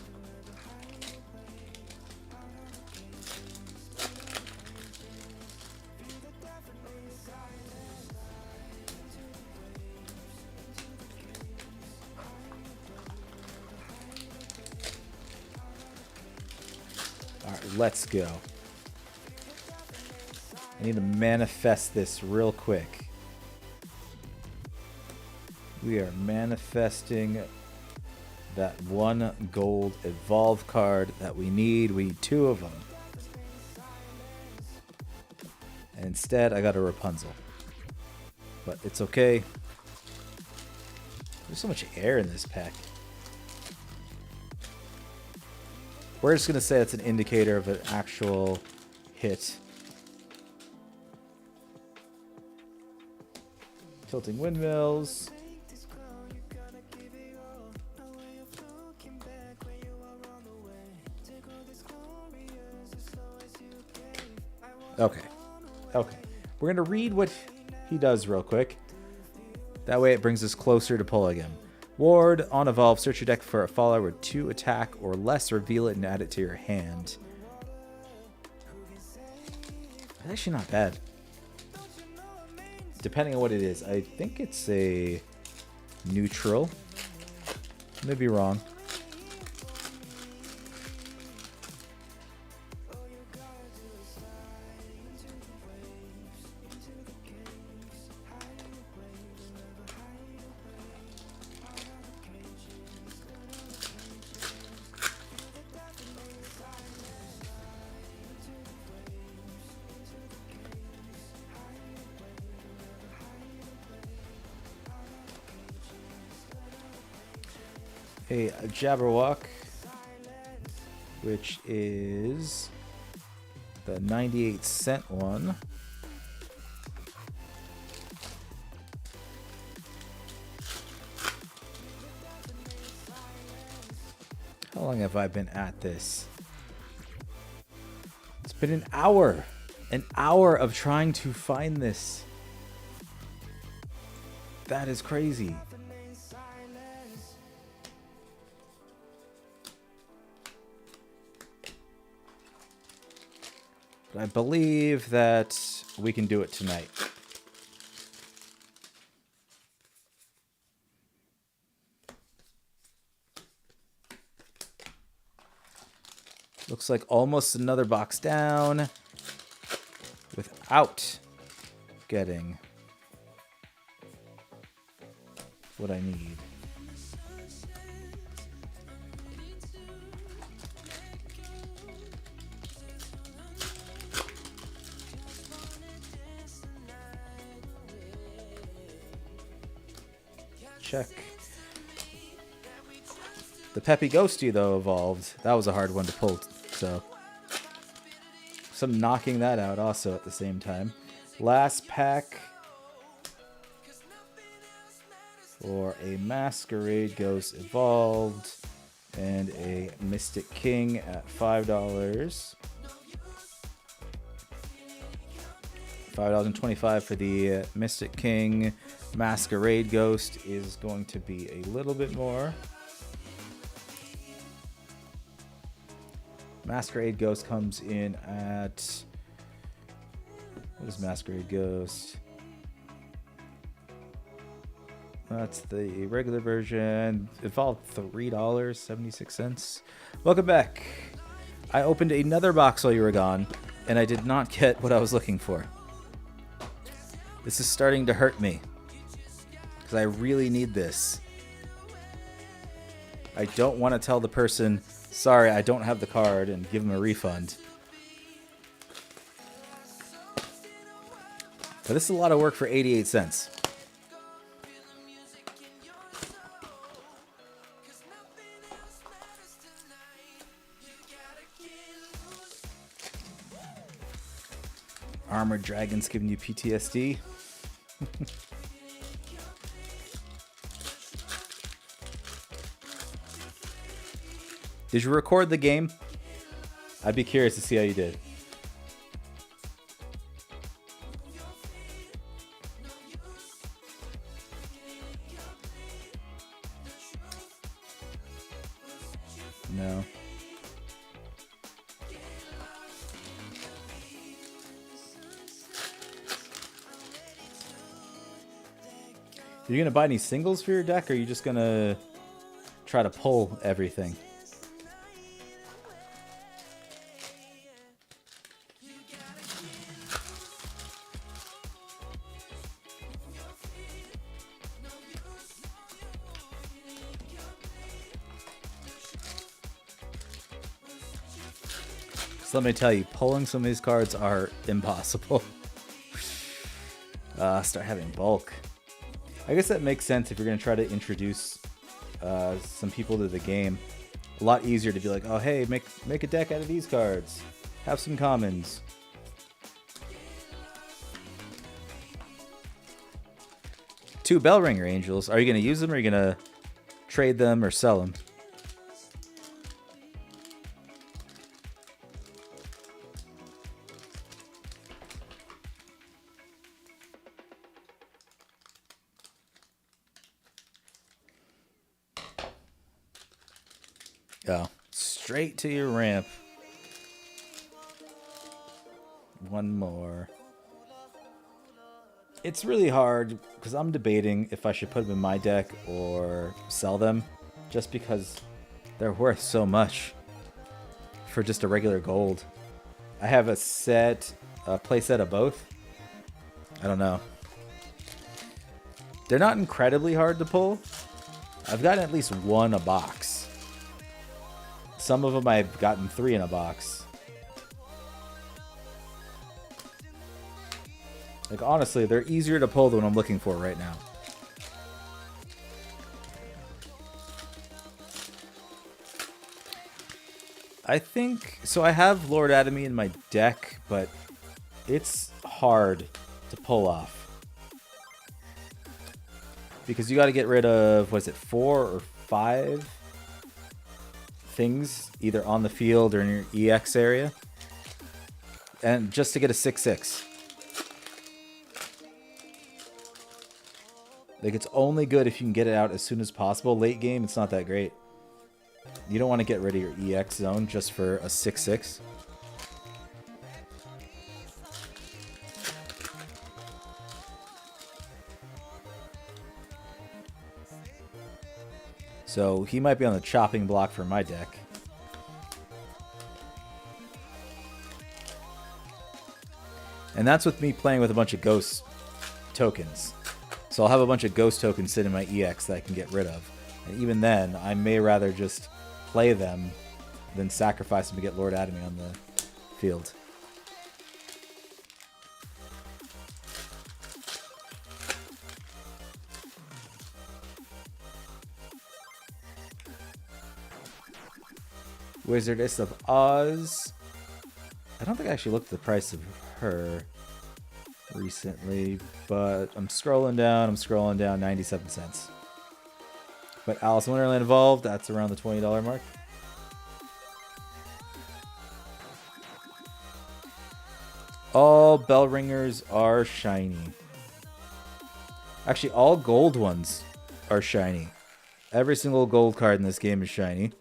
Alright, let's go. I need to manifest this real quick. We are manifesting that 1 gold evolve card that we need. We need 2 of them. And instead, I got a Rapunzel. But it's okay. There's so much air in this pack. We're just going to say it's an indicator of an actual hit. Tilting Windmills. Okay. Okay. We're going to read what he does real quick. That way it brings us closer to pulling him. Ward, on evolve, search your deck for a follower with 2 attack or less, reveal it and add it to your hand. That's actually not bad. Depending on what it is. I think it's a neutral. Maybe wrong. A Jabberwock, which is the 98-cent one. How long have I been at this? It's been an hour. An hour of trying to find this. That is crazy. But I believe that we can do it tonight. Looks like almost another box down without getting what I need. Check. The Peppy Ghosty, though, evolved. That was a hard one to pull, so some knocking that out also at the same time. Last pack for a Masquerade Ghost evolved and a Mystic King at $5. $5.25 for the Mystic King. Masquerade Ghost is going to be a little bit more. Masquerade Ghost comes in at... What is Masquerade Ghost? That's the regular version. Evolved $3.76. Welcome back. I opened another box while you were gone, and I did not get what I was looking for. This is starting to hurt me. Because I really need this. I don't want to tell the person, sorry, I don't have the card, and give them a refund. But this is a lot of work for 88 cents. Armored Dragons giving you PTSD. Did you record the game? I'd be curious to see how you did. No. Are you gonna buy any singles for your deck, or are you just gonna try to pull everything? So let me tell you, pulling some of these cards are impossible. Start having bulk. I guess that makes sense if you're going to try to introduce some people to the game. A lot easier to be like, oh hey, make a deck out of these cards. Have some commons. Two Bellringer Angels. Are you going to use them, or are you going to trade them or sell them? Oh, straight to your ramp. One more. It's really hard because I'm debating if I should put them in my deck or sell them, just because they're worth so much for just a regular gold. I have a play set of both. I don't know. They're not incredibly hard to pull. I've gotten at least one a box. Some of them I've gotten 3 in a box. Like, honestly, they're easier to pull than what I'm looking for right now. I think... So I have Lord Atomy in my deck, but it's hard to pull off. Because you got to get rid of, what is it, 4 or 5 things, either on the field or in your EX area. And just to get a 6/6. Like, it's only good if you can get it out as soon as possible. Late game, it's not that great. You don't want to get rid of your EX zone just for a 6/6. So he might be on the chopping block for my deck. And that's with me playing with a bunch of ghost tokens. So I'll have a bunch of ghost tokens sit in my EX that I can get rid of. And even then, I may rather just play them than sacrifice them to get Lord Atomy on the field. Wizardess of Oz. I don't think I actually looked at the price of her recently, but I'm scrolling down, 97 cents. But Alice in Wonderland Evolved, that's around the $20 mark. All bell ringers are shiny. Actually, all gold ones are shiny. Every single gold card in this game is shiny.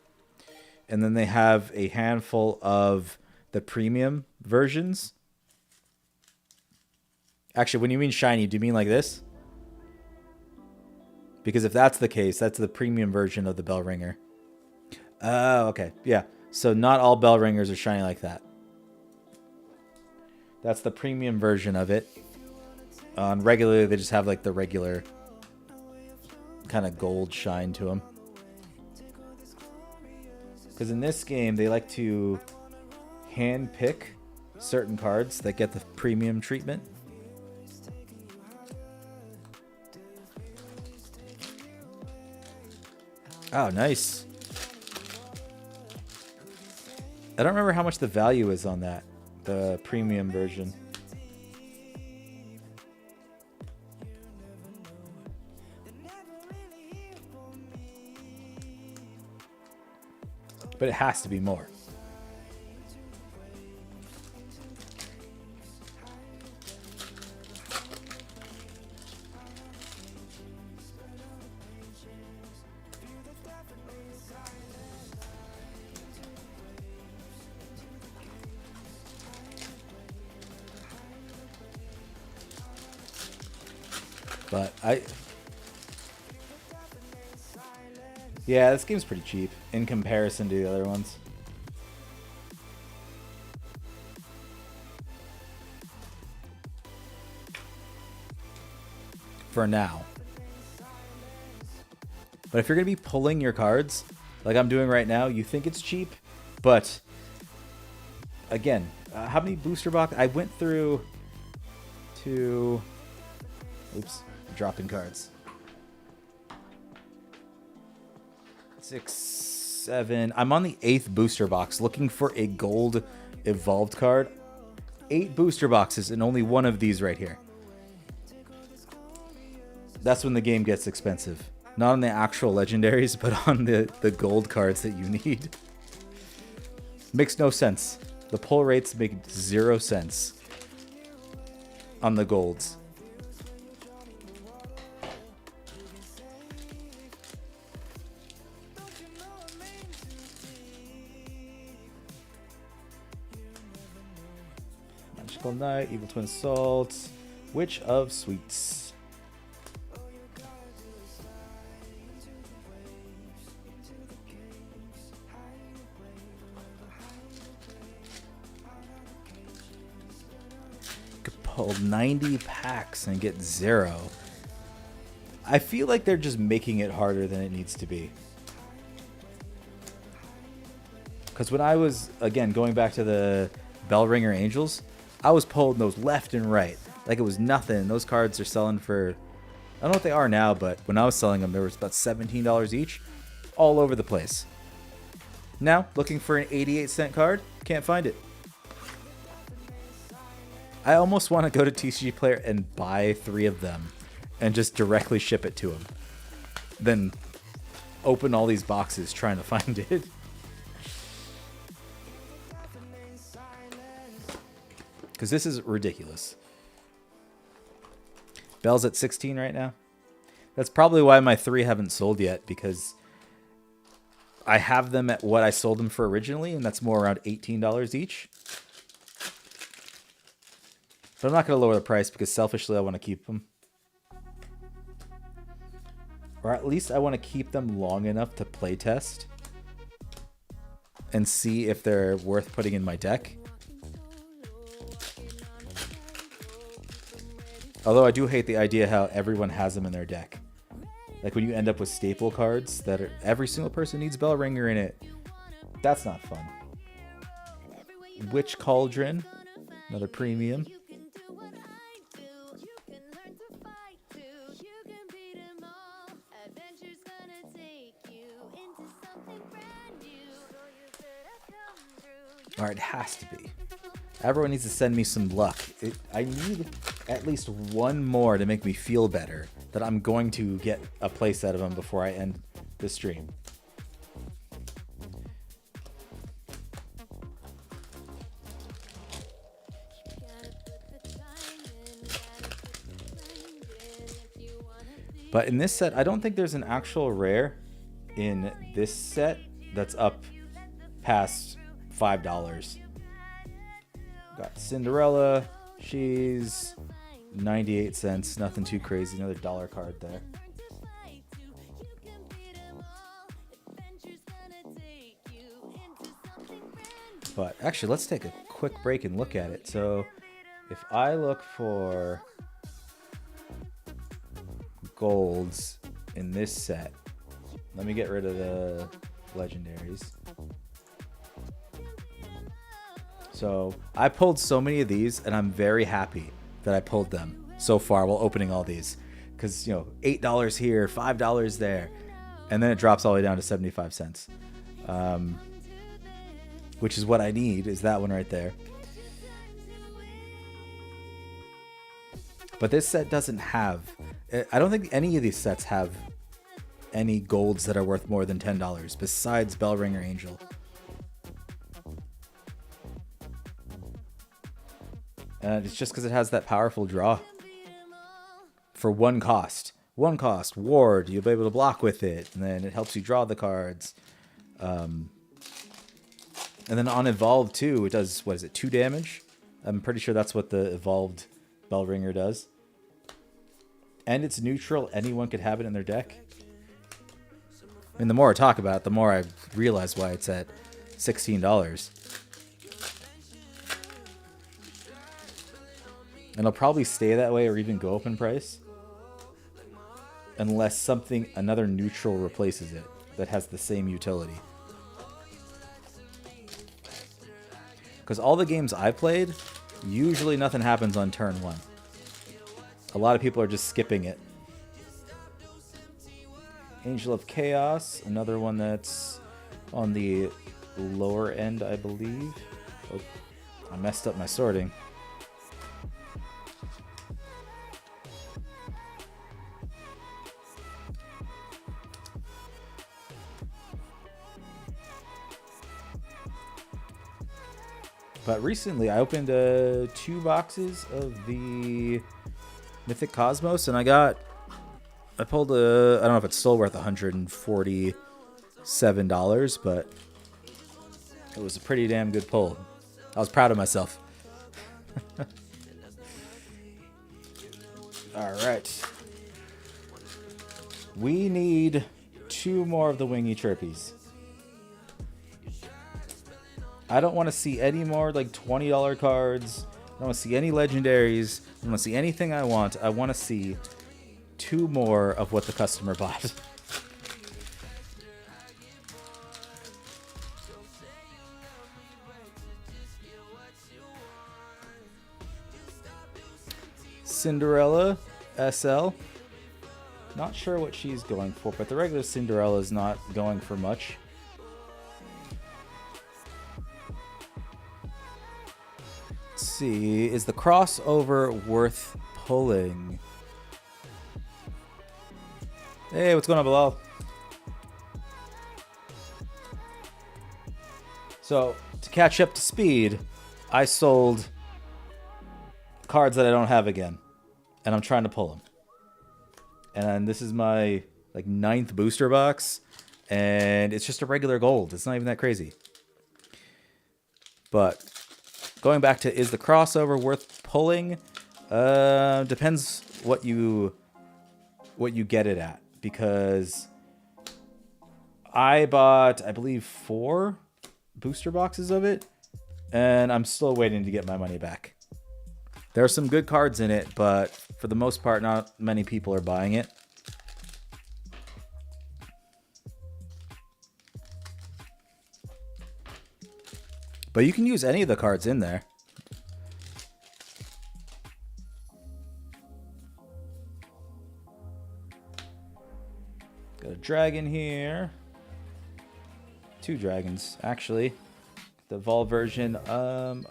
And then they have a handful of the premium versions. Actually, when you mean shiny, do you mean like this? Because if that's the case, that's the premium version of the bell ringer. Oh, okay. Yeah. So not all bell ringers are shiny like that. That's the premium version of it. Regularly, they just have like the regular kind of gold shine to them. Because in this game, they like to hand pick certain cards that get the premium treatment. Oh, nice. I don't remember how much the value is on that, the premium version. But it has to be more. But yeah, this game's pretty cheap in comparison to the other ones. For now. But if you're going to be pulling your cards, like I'm doing right now, you think it's cheap, but again, how many booster box? I went through to... Oops, dropping cards. 6, 7. I'm on the 8th booster box looking for a gold evolved card. 8 booster boxes and only one of these right here. That's when the game gets expensive. Not on the actual legendaries, but on the gold cards that you need. Makes no sense. The pull rates make 0 sense on the golds. Magical Knight, Evil Twin Salt, Witch of Sweets. Pull 90 packs and get 0. I feel like they're just making it harder than it needs to be. Because when I was, again, going back to the Bellringer Angels, I was pulling those left and right. Like it was nothing. Those cards are selling for, I don't know what they are now, but when I was selling them, there was about $17 each. All over the place. Now, looking for an 88-cent card, can't find it. I almost want to go to TCGplayer and buy 3 of them and just directly ship it to them. Then open all these boxes trying to find it. Because this is ridiculous. Bell's at 16 right now. That's probably why my 3 haven't sold yet, because I have them at what I sold them for originally, and that's more around $18 each. But I'm not going to lower the price because selfishly I want to keep them. Or at least I want to keep them long enough to play test and see if they're worth putting in my deck. Although I do hate the idea how everyone has them in their deck. Like when you end up with staple cards that are, every single person needs Bellringer in it. That's not fun. Witch Cauldron, another premium. Or it has to be. Everyone needs to send me some luck. I need at least one more to make me feel better that I'm going to get a place out of them before I end the stream. But in this set, I don't think there's an actual rare in this set that's up past $5. Got Cinderella. She's 98 cents. Nothing too crazy. Another dollar card there. But actually, let's take a quick break and look at it. So if I look for golds in this set, let me get rid of the legendaries. So I pulled so many of these, and I'm very happy that I pulled them so far while opening all these. Because, you know, $8 here, $5 there, and then it drops all the way down to 75 cents. Which is what I need, is that one right there. But this set doesn't have, I don't think any of these sets have any golds that are worth more than $10 besides Bellringer Angel. And it's just because it has that powerful draw. For one cost. One cost. Ward. You'll be able to block with it. And then it helps you draw the cards. And then on Evolved too, it does, what is it, 2 damage? I'm pretty sure that's what the Evolved Bellringer does. and it's neutral, anyone could have it in their deck. And the more I talk about it, the more I realize why it's at $16. And it'll probably stay that way or even go up in price. Unless another neutral replaces it that has the same utility. Because all the games I played, usually nothing happens on turn 1. A lot of people are just skipping it. Angel of Chaos, another one that's on the lower end, I believe. Oh, I messed up my sorting. But recently, I opened 2 boxes of the Mythic Cosmos, and I pulled I don't know if it's still worth $147, but it was a pretty damn good pull. I was proud of myself. All right. We need 2 more of the Wingy Chirpies. I don't want to see any more like $20 cards. I don't want to see any legendaries. I don't want to see anything I want. I want to see 2 more of what the customer bought. Cinderella SL. Not sure what she's going for, but the regular Cinderella is not going for much. See, is the crossover worth pulling? Hey, what's going on, Bilal? So, to catch up to speed, I sold cards that I don't have again, and I'm trying to pull them. And this is my like 9th booster box, and it's just a regular gold. It's not even that crazy. But going back to, is the crossover worth pulling? Depends what you get it at. Because I bought, I believe, 4 booster boxes of it, and I'm still waiting to get my money back. There are some good cards in it, but for the most part, not many people are buying it. But you can use any of the cards in there. Got a dragon here. 2 dragons, actually. The Evolve version. I'm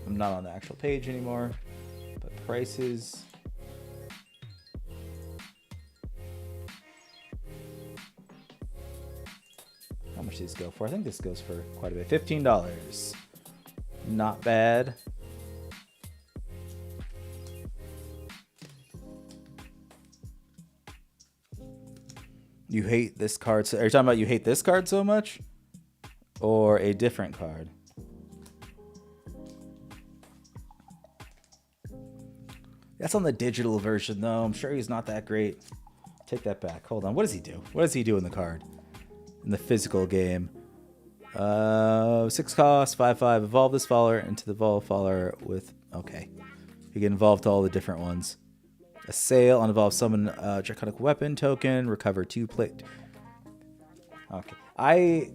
not on the actual page anymore. But prices. How much do these go for? I think this goes for quite a bit. $15. Not bad. You hate this card. Are you talking about you hate this card so much? Or a different card? That's on the digital version, though. I'm sure he's not that great. Take that back. Hold on. What does he do? What does he do in the card? In the physical game. 6 cost, 5/5. Evolve this follower into the evolve follower with... Okay. You get involved to all the different ones. Assail, unevolve, summon a Draconic Weapon token, recover 2 plate. Okay. I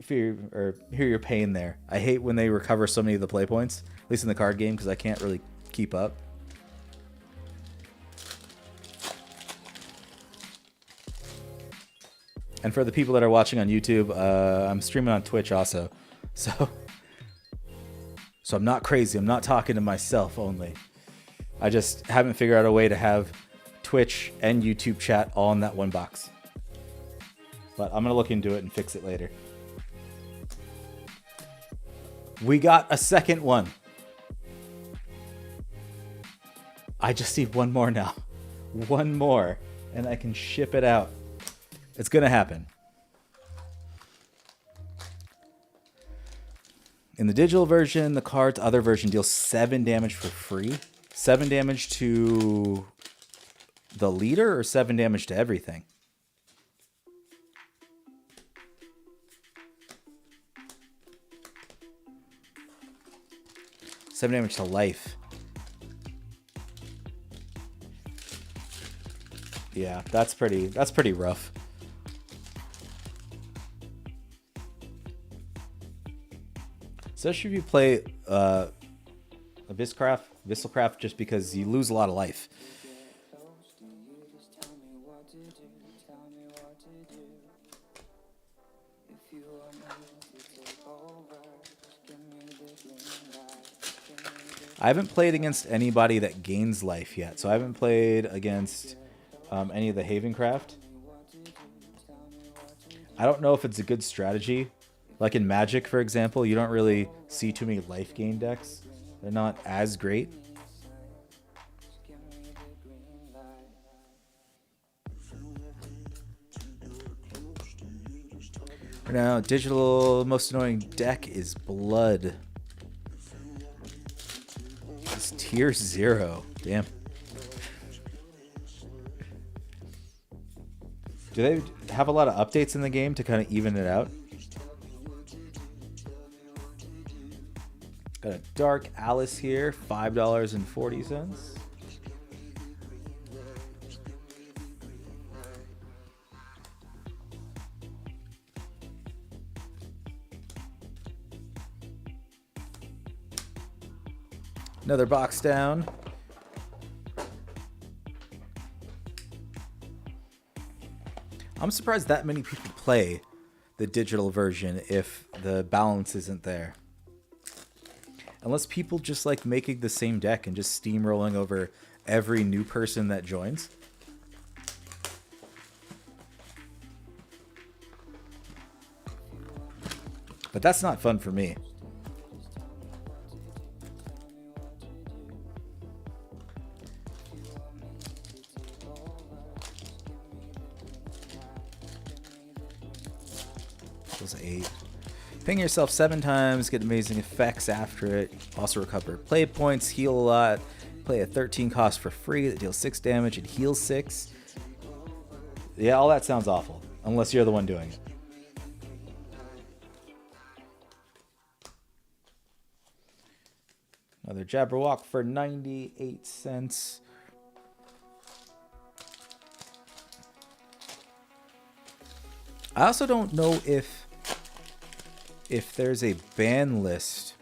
hear your pain there. I hate when they recover so many of the play points, at least in the card game, because I can't really keep up. And for the people that are watching on YouTube, I'm streaming on Twitch also. So I'm not crazy. I'm not talking to myself only. I just haven't figured out a way to have Twitch and YouTube chat all in that one box. But I'm going to look into it and fix it later. We got a second one. I just need 1 more now. 1 more. And I can ship it out. It's going to happen. In the digital version, the card's other version deals 7 damage for free. 7 damage to the leader or 7 damage to everything? Seven damage to life. Yeah, that's pretty rough. Especially if you play a Visselcraft, just because you lose a lot of life. I haven't played against anybody that gains life yet, so I haven't played against any of the Havencraft. I don't know if it's a good strategy. Like in Magic, for example, you don't really see too many life gain decks. They're not as great. For now, digital most annoying deck is Blood. It's tier 0. Damn. Do they have a lot of updates in the game to kind of even it out? Got a Dark Alice here, $5.40. Another box down. I'm surprised that many people play the digital version if the balance isn't there. Unless people just like making the same deck and just steamrolling over every new person that joins. But that's not fun for me. Was 8. Ping yourself 7 times, get amazing effects after it. Also recover play points, heal a lot. Play a 13 cost for free that deals 6 damage and heals 6. Yeah, all that sounds awful. Unless you're the one doing it. Another Jabberwock for 98 cents. I also don't know if there's a ban list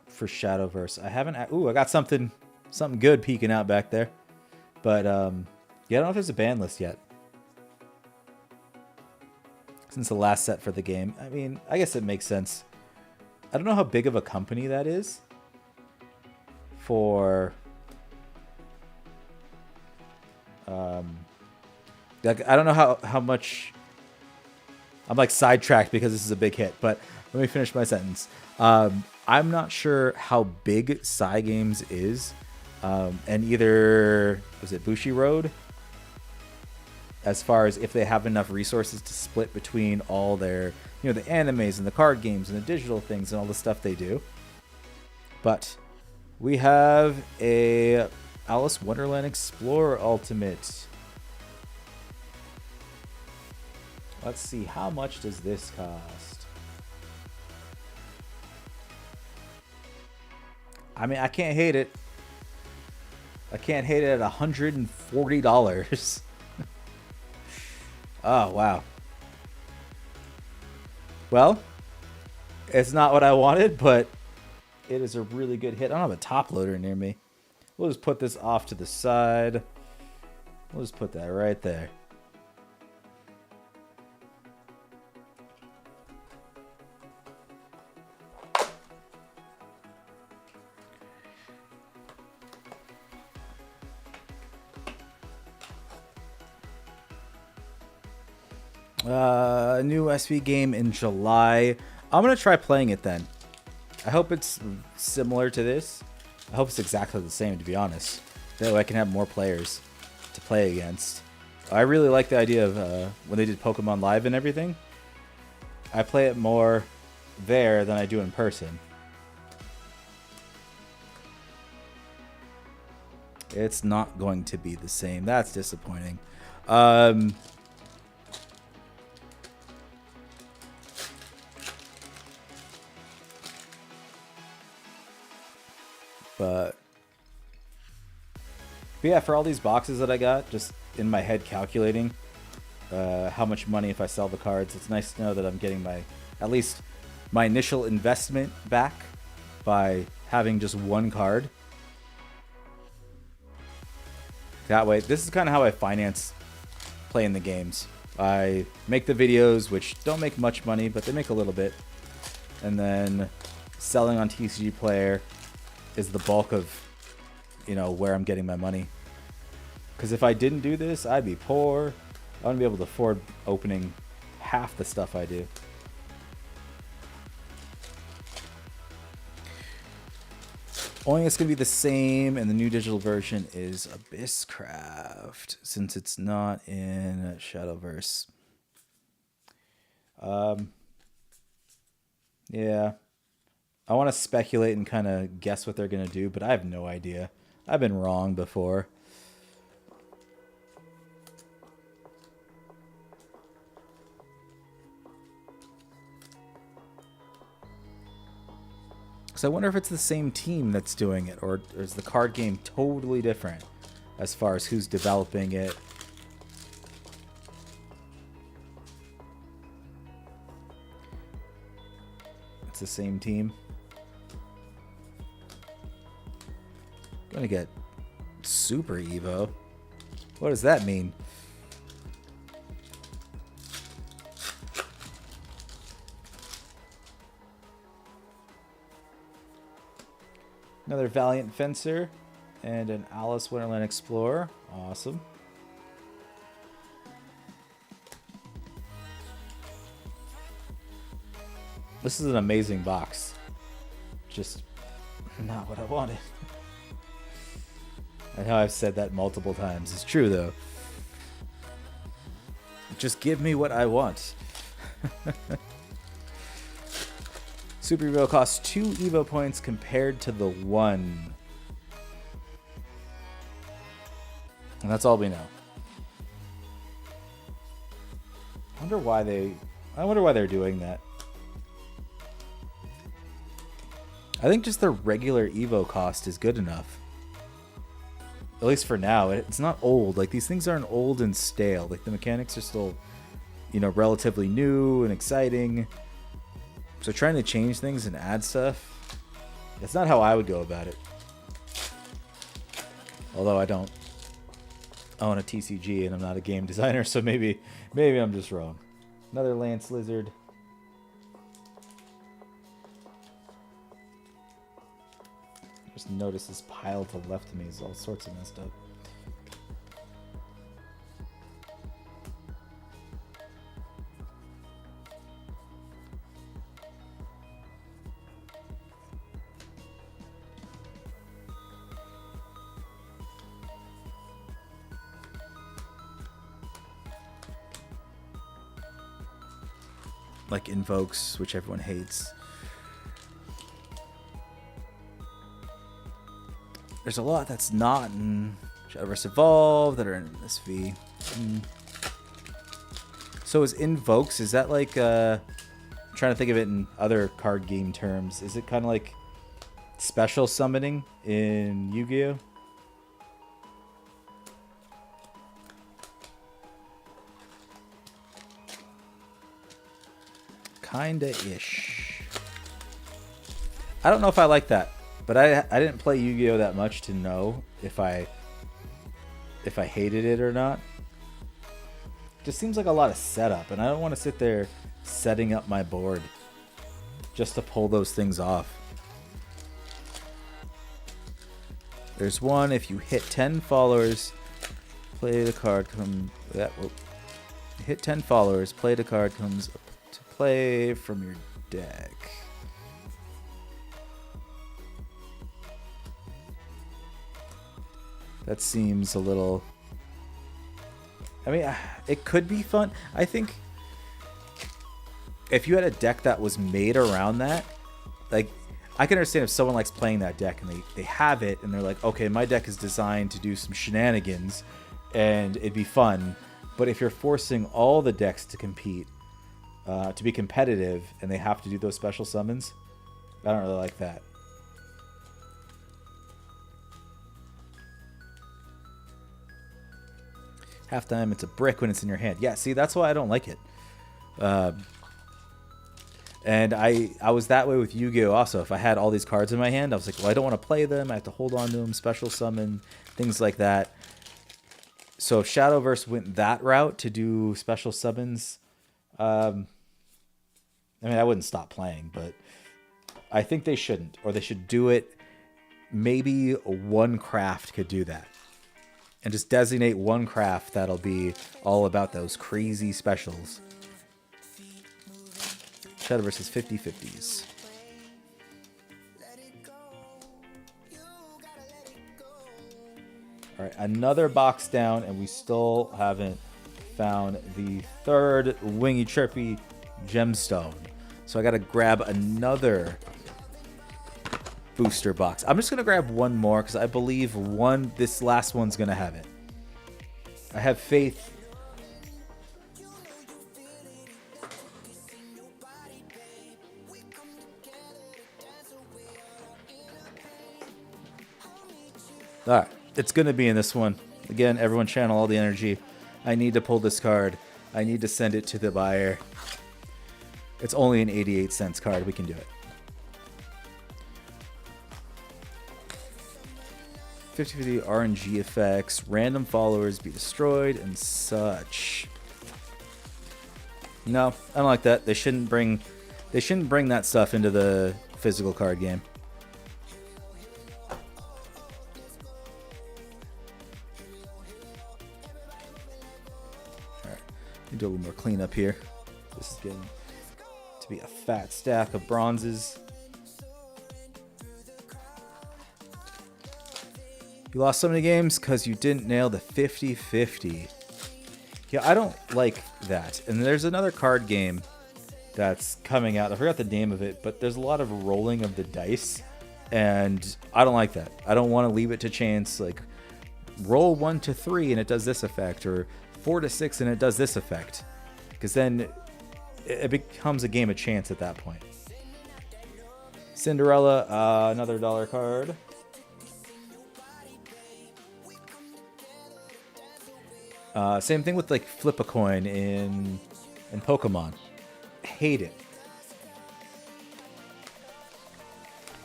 for Shadowverse. I haven't. Ooh, I got something good peeking out back there. But yeah, I don't know if there's a ban list yet. Since the last set for the game. I mean, I guess it makes sense. I don't know how big of a company that is. For like, I don't know how much. I'm like sidetracked because this is a big hit, but let me finish my sentence. I'm not sure how big Cygames is, and either was it Bushiroad, as far as if they have enough resources to split between all their, you know, the animes and the card games and the digital things and all the stuff they do. But we have a Alice Wonderland Explorer Ultimate. Let's see, how much does this cost? I mean, I can't hate it. I can't hate it at $140. Oh, wow. Well, it's not what I wanted, but it is a really good hit. I don't have a top loader near me. We'll just put this off to the side. We'll just put that right there. A new SV game in July. I'm going to try playing it then. I hope it's similar to this. I hope it's exactly the same, to be honest. That way I can have more players to play against. I really like the idea of when they did Pokemon Live and everything. I play it more there than I do in person. It's not going to be the same. That's disappointing. But yeah, for all these boxes that I got, just in my head calculating how much money if I sell the cards, it's nice to know that I'm getting my, at least my initial investment back by having just one card. That way, this is kind of how I finance playing the games. I make the videos, which don't make much money, but they make a little bit. And then selling on TCGplayer is the bulk of, you know, where I'm getting my money. Because if I didn't do this, I'd be poor. I wouldn't be able to afford opening half the stuff I do. Only it's going to be the same, and the new digital version is Abysscraft, since it's not in Shadowverse. Yeah. I want to speculate and kind of guess what they're going to do, but I have no idea. I've been wrong before. So I wonder if it's the same team that's doing it, or is the card game totally different as far as who's developing it. It's the same team. Gonna get Super Evo. What does that mean? Another Valiant Fencer and an Alice Wonderland Explorer. Awesome. This is an amazing box. Just not what I wanted. I know I've said that multiple times. It's true, though. Just give me what I want. Super Evo costs 2 Evo points compared to the 1. And that's all we know. I wonder why they're doing that. I think just the regular Evo cost is good enough. At least for now. It's not old. Like, these things aren't old and stale. Like, the mechanics are still, you know, relatively new and exciting. So trying to change things and add stuff, that's not how I would go about it. Although I don't own a TCG and I'm not a game designer, so maybe I'm just wrong. Another Lance Lizard. Just notice this pile to the left of me is all sorts of messed up. Like Invokes, which everyone hates. There's a lot that's not in Shadowverse Evolve that are in this V. So is Invokes, is that like, I'm trying to think of it in other card game terms. Is it kind of like special summoning in Yu-Gi-Oh? Kinda-ish. I don't know if I like that, but I didn't play Yu-Gi-Oh that much to know if I hated it or not. Just seems like a lot of setup, and I don't want to sit there setting up my board just to pull those things off. There's one, if you hit 10 followers, play the card come. Hit 10 followers, play the card comes up to play from your deck. That seems a little... I mean, it could be fun. I think if you had a deck that was made around that, like, I can understand if someone likes playing that deck and they have it and they're like, okay, my deck is designed to do some shenanigans and it'd be fun. But if you're forcing all the decks to compete, to be competitive, and they have to do those special summons, I don't really like that. Half time, it's a brick when it's in your hand. Yeah, see, that's why I don't like it. And I was that way with Yu-Gi-Oh! Also. If I had all these cards in my hand, I was like, well, I don't want to play them. I have to hold on to them, special summon, things like that. So if Shadowverse went that route to do special summons, I mean, I wouldn't stop playing, but I think they shouldn't. Or they should do it, maybe one craft could do that. And just designate one craft that'll be all about those crazy specials. Shadowverse is 50-50s. All right, another box down, and we still haven't found the third Wingy Chirpy Gemstone. So I got to grab another booster box. I'm just going to grab one more because I believe this last one's going to have it. I have faith. All right, it's going to be in this one. Again, everyone channel all the energy. I need to pull this card. I need to send it to the buyer. It's only an 88-cent card. We can do it. 50-50 RNG effects, random followers be destroyed, and such. No, I don't like that. They shouldn't bring that stuff into the physical card game. Alright, do a little more cleanup here. This is getting to be a fat stack of bronzes. You lost so many games because you didn't nail the 50-50. Yeah, I don't like that. And there's another card game that's coming out. I forgot the name of it, but there's a lot of rolling of the dice. And I don't like that. I don't want to leave it to chance. Like, roll 1 to 3 and it does this effect. Or 4 to 6 and it does this effect. Because then it becomes a game of chance at that point. Cinderella, another dollar card. Same thing with like flip a coin in Pokemon. Hate it.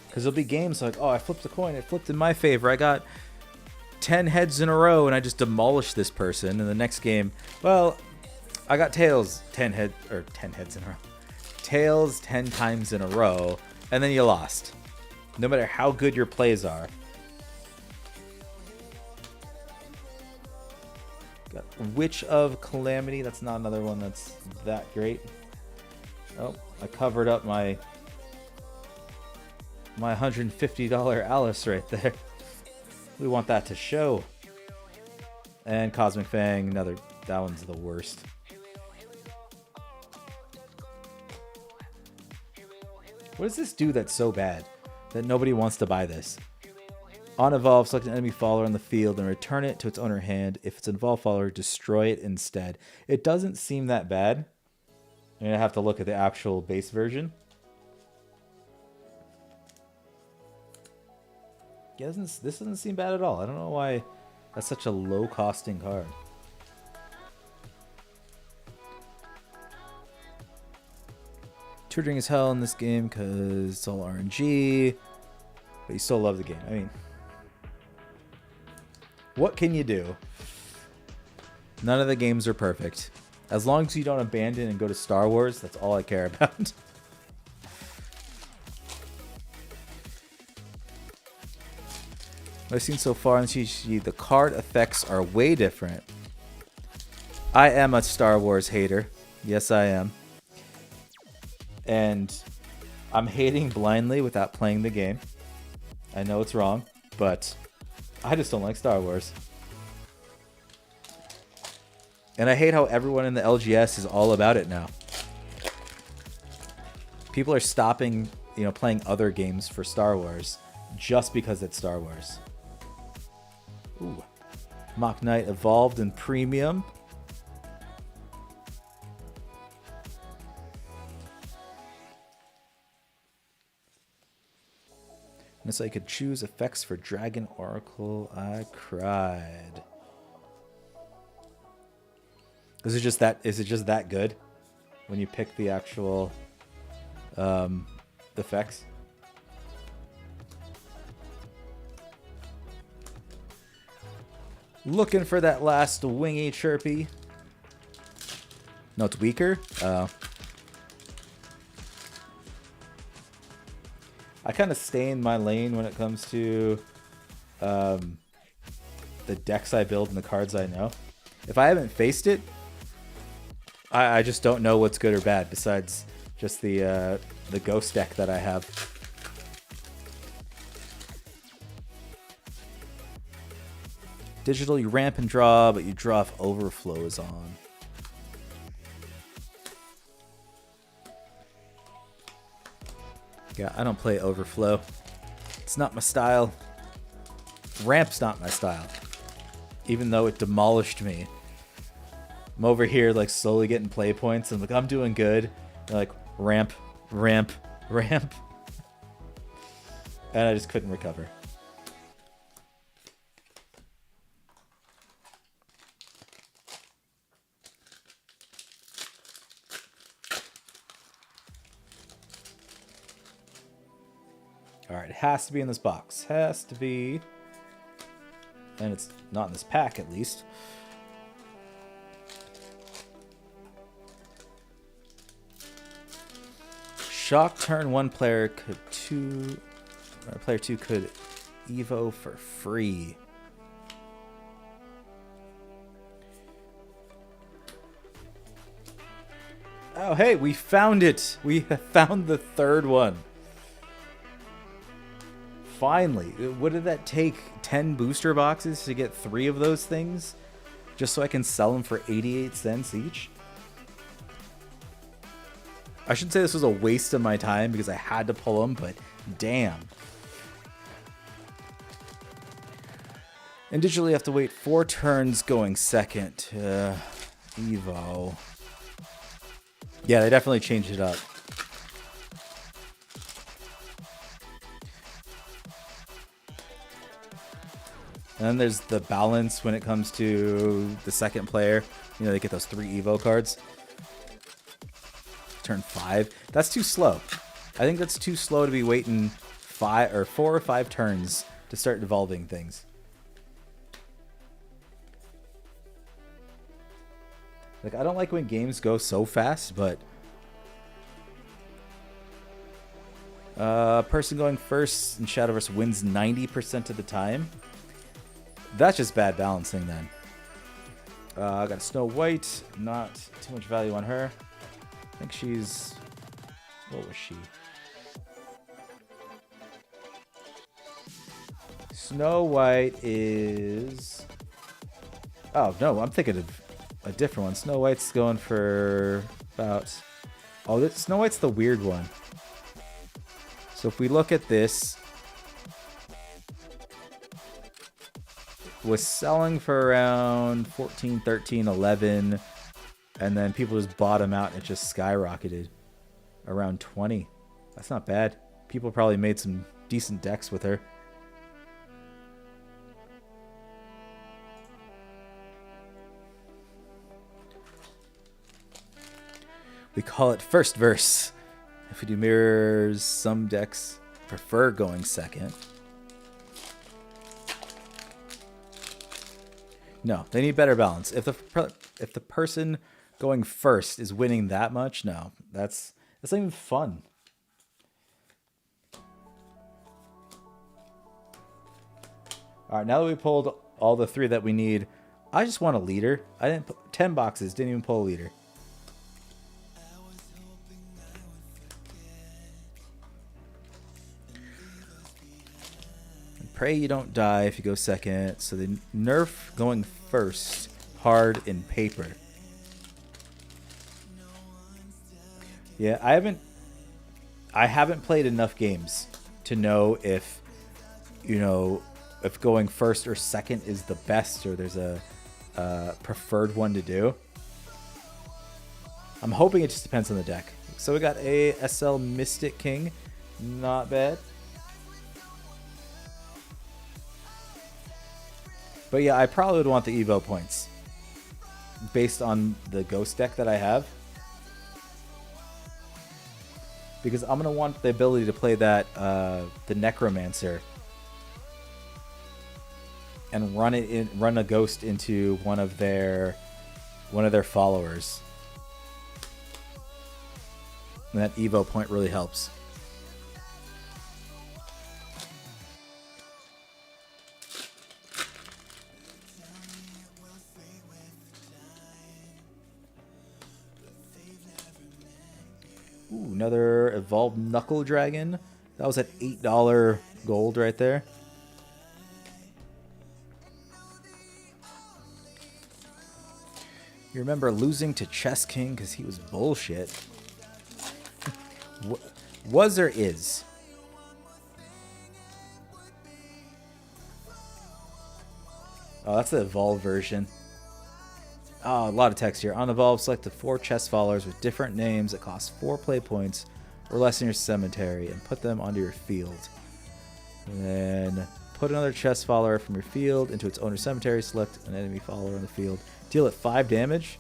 Because there'll be games like, oh, I flipped a coin. It flipped in my favor. I got 10 heads in a row and I just demolished this person. And the next game, well, I got tails 10 heads in a row. Tails 10 times in a row. And then you lost. No matter how good your plays are. Got Witch of Calamity. That's not another one that's that great. Oh, I covered up my $150 Alice right there. We want that to show. And Cosmic Fang, that one's the worst. What does this do that's so bad that nobody wants to buy this? On evolve, select an enemy follower on the field and return it to its owner hand. If it's an evolved follower, destroy it instead. It doesn't seem that bad. I'm going to have to look at the actual base version. Yeah, this doesn't seem bad at all. I don't know why that's such a low costing card. Triggering is hell in this game because it's all RNG. But you still love the game. I mean, what can you do? None of the games are perfect. As long as you don't abandon and go to Star Wars, that's all I care about. What I've seen so far in the TCG, the card effects are way different. I am a Star Wars hater. Yes, I am. And I'm hating blindly without playing the game. I know it's wrong, but I just don't like Star Wars. And I hate how everyone in the LGS is all about it now. People are stopping playing other games for Star Wars just because it's Star Wars. Ooh. Mock Knight evolved in premium. And so I could choose effects for Dragon Oracle. I cried. Is it just that good when you pick the actual effects? Looking for that last Wingy Chirpy. No, it's weaker? I kind of stay in my lane when it comes to the decks I build and the cards I know. If I haven't faced it, I just don't know what's good or bad besides just the ghost deck that I have. Digital, you ramp and draw, but you draw if overflow is on. Yeah, I don't play overflow. It's not my style. Ramp's not my style. Even though it demolished me. I'm over here like slowly getting play points and like I'm doing good. And like ramp, ramp, ramp. And I just couldn't recover. Alright, it has to be in this box. Has to be. And it's not in this pack, at least. Shock turn, one player could player 2 could Evo for free. Oh, hey, we found it! We found the third one. Finally. What did that take? 10 booster boxes to get 3 of those things? Just so I can sell them for 88 cents each? I should say this was a waste of my time because I had to pull them, but damn. And digitally you have to wait 4 turns going second. Evo. Yeah, they definitely changed it up. And then there's the balance when it comes to the second player. You know, they get those 3 Evo cards. Turn 5. That's too slow. I think that's too slow to be waiting 4 or 5 turns to start evolving things. Like, I don't like when games go so fast, but person going first in Shadowverse wins 90% of the time. That's just bad balancing then. I got a Snow White. Not too much value on her. I think she's... What was she? Snow White is... Oh, no. I'm thinking of a different one. Snow White's going for about... Oh, Snow White's the weird one. So if we look at this... was selling for around 14, 13, 11, and then people just bought them out and it just skyrocketed around 20. That's not bad. People probably made some decent decks with her. We call it first verse. If we do mirrors, some decks prefer going second. No, they need better balance. If the person going first is winning that much, no, that's not even fun. All right, now that we pulled all the 3 that we need, I just want a leader. I didn't put 10 boxes, didn't even pull a leader. Pray you don't die if you go second. So they nerf going first hard in paper. Yeah, I I haven't played enough games to know if, if going first or second is the best, or there's a preferred one to do. I'm hoping it just depends on the deck. So we got a SL Mystic King. Not bad. But yeah, I probably would want the Evo points based on the Ghost deck that I have. Because I'm going to want the ability to play that, the Necromancer, and run a Ghost into one of their followers. And that Evo point really helps. Ooh, another Evolved Knuckle Dragon. That was at $8 gold right there. You remember losing to Chess King because he was bullshit. Was or is? Oh, that's the Evolved version. Oh, a lot of text here. On Evolve, select the 4 chess followers with different names that cost 4 play points or less in your cemetery and put them onto your field. And then put another chess follower from your field into its owner's cemetery. Select an enemy follower on the field. Deal it 5 damage.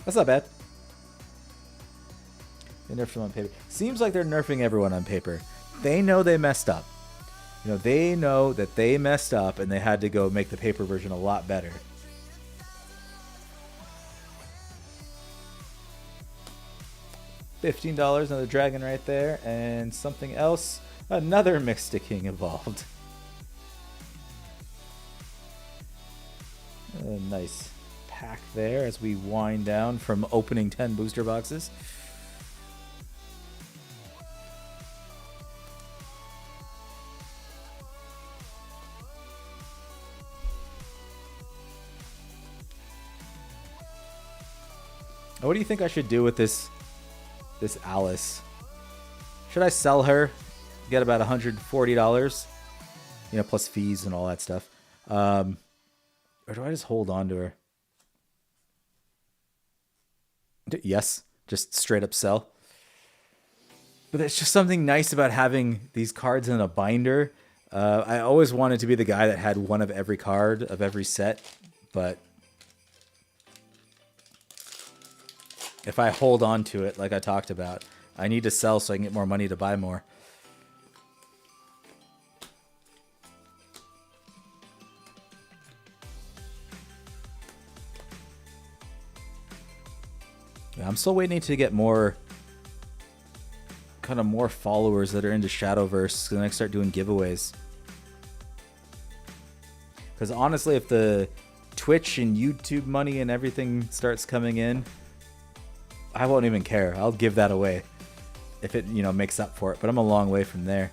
That's not bad. They nerfed him on paper. Seems like they're nerfing everyone on paper. They know they messed up. They know that they messed up and they had to go make the paper version a lot better. $15, another dragon right there, and something else. Another Mystic King Evolved. A nice pack there as we wind down from opening 10 booster boxes. What do you think I should do with this Alice? Should I sell her? Get about $140, plus fees and all that stuff. Or do I just hold on to her? Yes, just straight up sell. But there's just something nice about having these cards in a binder. I always wanted to be the guy that had one of every card of every set, but if I hold on to it, like I talked about, I need to sell so I can get more money to buy more. Yeah, I'm still waiting to get more followers that are into Shadowverse, and I start doing giveaways. Because honestly, if the Twitch and YouTube money and everything starts coming in, I won't even care. I'll give that away if it, makes up for it. But I'm a long way from there.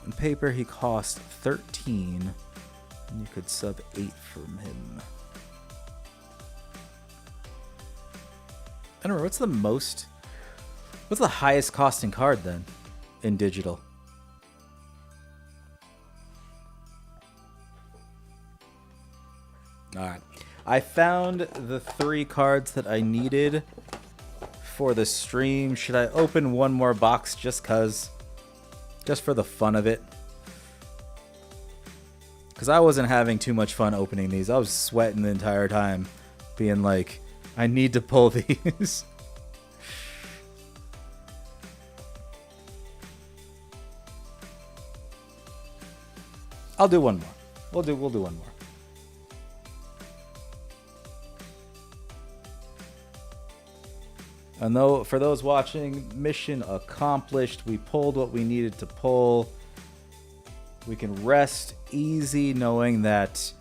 On paper, he cost 13. And you could sub 8 from him. I don't know. What's the highest costing card then in digital? Alright, I found the 3 cards that I needed for the stream. Should I open one more box just for the fun of it? Because I wasn't having too much fun opening these. I was sweating the entire time, being like, I need to pull these. I'll do one more. We'll do one more. And though, for those watching, mission accomplished. We pulled what we needed to pull. We can rest easy knowing that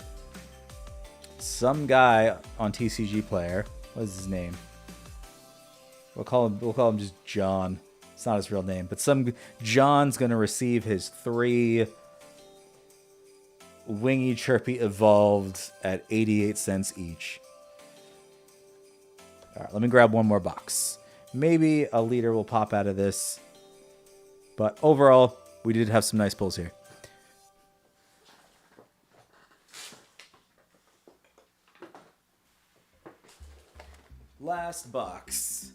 some guy on TCGplayer, what's his name? We'll call him just John. It's not his real name, but some John's gonna receive his 3 Wingy, Chirpy evolved at 88 cents each. All right, let me grab one more box. Maybe a leader will pop out of this. But overall, we did have some nice pulls here. Last box.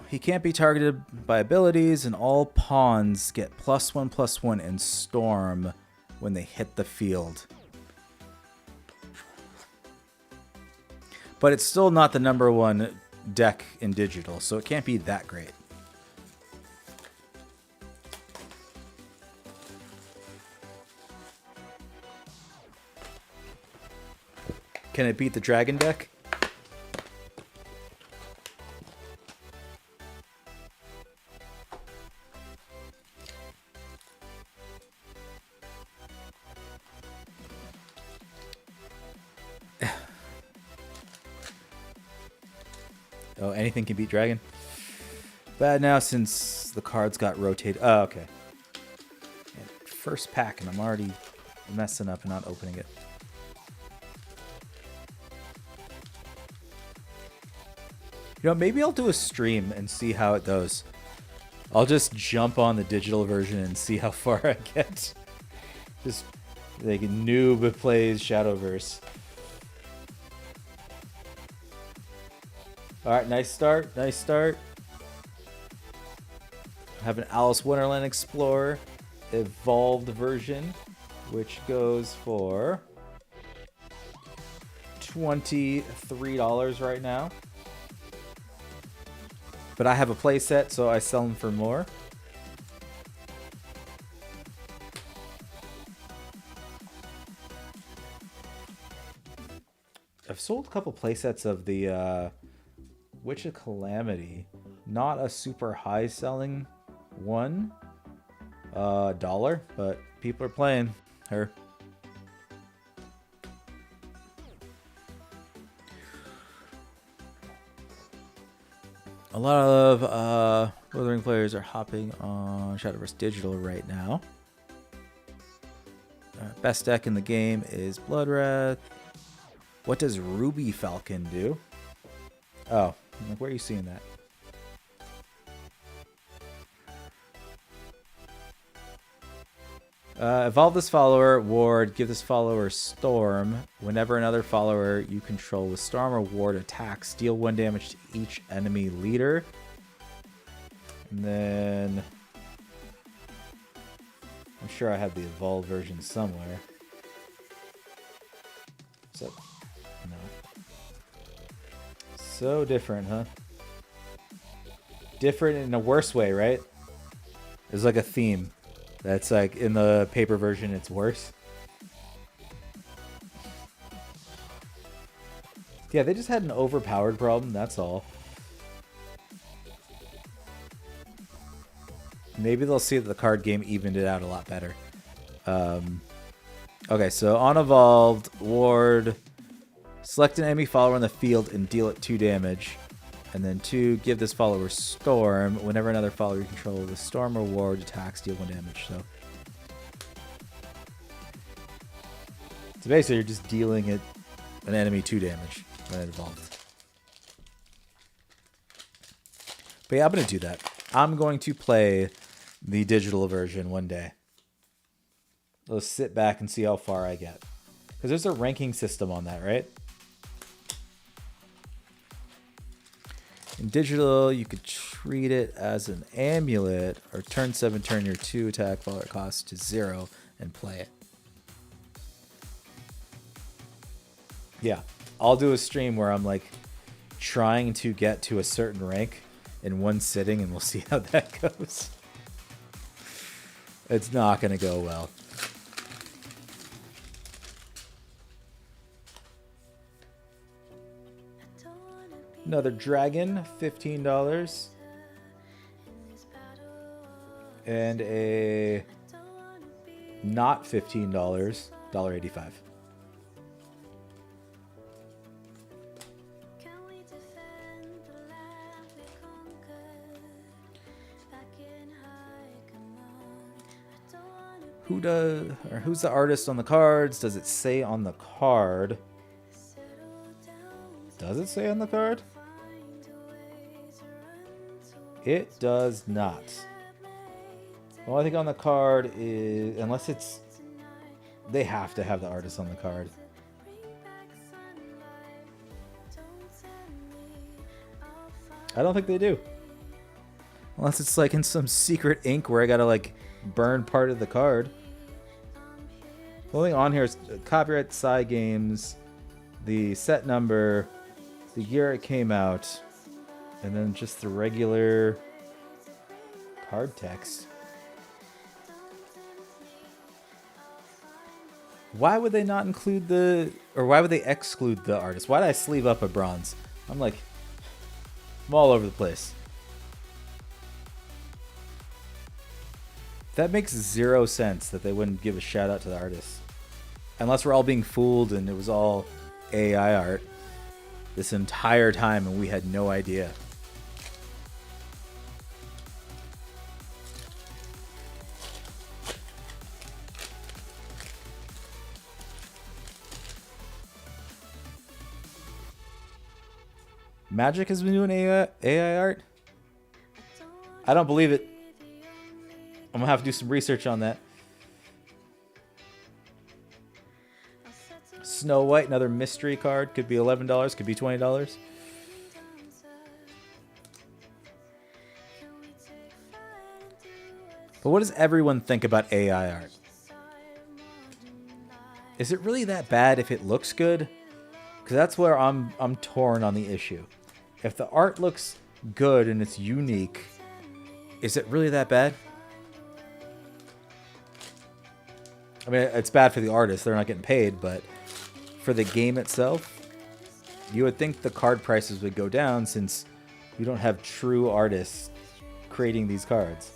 He can't be targeted by abilities, and all pawns get +1/+1 in Storm when they hit the field. But it's still not the #1 deck in Digital, so it can't be that great. Can it beat the Dragon deck? Oh, anything can beat Dragon? Bad now since the cards got rotated. Oh, okay. Yeah, first pack, and I'm already messing up and not opening it. You know, maybe I'll do a stream and see how it goes. I'll just jump on the digital version and see how far I get. Just like a noob plays Shadowverse. Alright, nice start. Nice start. I have an Alice Wonderland Explorer evolved version, which goes for $23 right now. But I have a playset, so I sell them for more. I've sold a couple playsets of the Witch of Calamity. Not a super high selling one. $1, but people are playing her. A lot of Wuthering players are hopping on Shadowverse Digital right now. Best deck in the game is Bloodwrath. What does Ruby Falcon do? Oh, like, where are you seeing that? Evolve this follower, ward, give this follower Storm. Whenever another follower you control with Storm or Ward attacks, deal 1 damage to each enemy leader. And then I'm sure I have the evolved version somewhere. So, no. So different, huh? Different in a worse way, right? There's like a theme. That's like in the paper version, it's worse. Yeah, they just had an overpowered problem, that's all. Maybe they'll see that the card game evened it out a lot better. Okay, so on evolved, ward, select an enemy follower on the field and deal it 2 damage. And then 2, give this follower Storm. Whenever another follower you control with Storm or Ward attacks, deal 1 damage. So basically, you're just dealing an enemy 2 damage when it evolved. But yeah, I'm going to do that. I'm going to play the digital version one day. Let's sit back and see how far I get. Because there's a ranking system on that, right? In digital, you could treat it as an amulet, or turn 7, turn your 2 attack follower cost to 0 and play it. Yeah, I'll do a stream where I'm like trying to get to a certain rank in one sitting, and we'll see how that goes. It's not going to go well. Another dragon, $15. And a not $15, $1.85. who's the artist on the cards? Does it say on the card? Does it say on the card? It does not. Well, I think on the card is, unless it's, they have to have the artist on the card. I don't think they do. Unless it's like in some secret ink where I gotta like burn part of the card. The only thing on here is copyright side games, the set number, the year it came out, and then just the regular card text. Why would they not include or why would they exclude the artist? Why did I sleeve up a bronze? I'm all over the place. That makes zero sense that they wouldn't give a shout out to the artist. Unless we're all being fooled and it was all AI art this entire time and we had no idea. Magic has been doing AI art? I don't believe it. I'm gonna have to do some research on that. Snow White, another mystery card. Could be $11, could be $20. But what does everyone think about AI art? Is it really that bad if it looks good? Because that's where I'm torn on the issue. If the art looks good and it's unique, is it really that bad? I mean, it's bad for the artist. They're not getting paid, but for the game itself, you would think the card prices would go down since you don't have true artists creating these cards.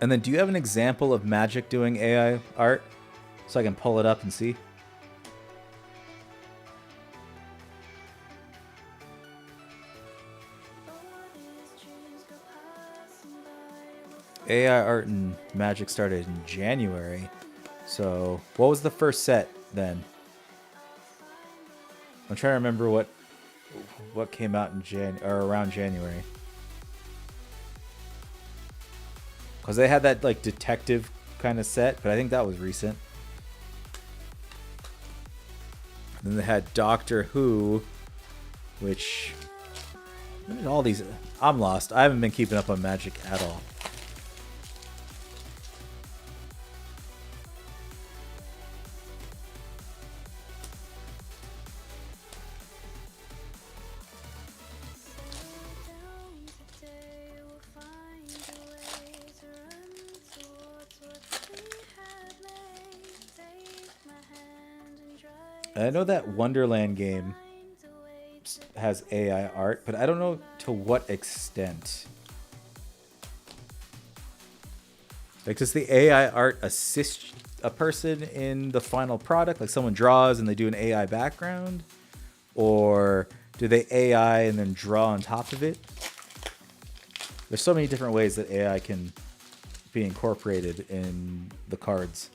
And then do you have an example of Magic doing AI art so I can pull it up and see? AI art in Magic started in January. So what was the first set then? I'm trying to remember what came out in around January. Because they had that like detective kind of set, but I think that was recent. And then they had Doctor Who, which all these, I'm lost. I haven't been keeping up on Magic at all. I know that Wonderland game has AI art, but I don't know to what extent. Like, does the AI art assist a person in the final product? Like, someone draws and they do an AI background? Or do they AI and then draw on top of it? There's so many different ways that AI can be incorporated in the cards.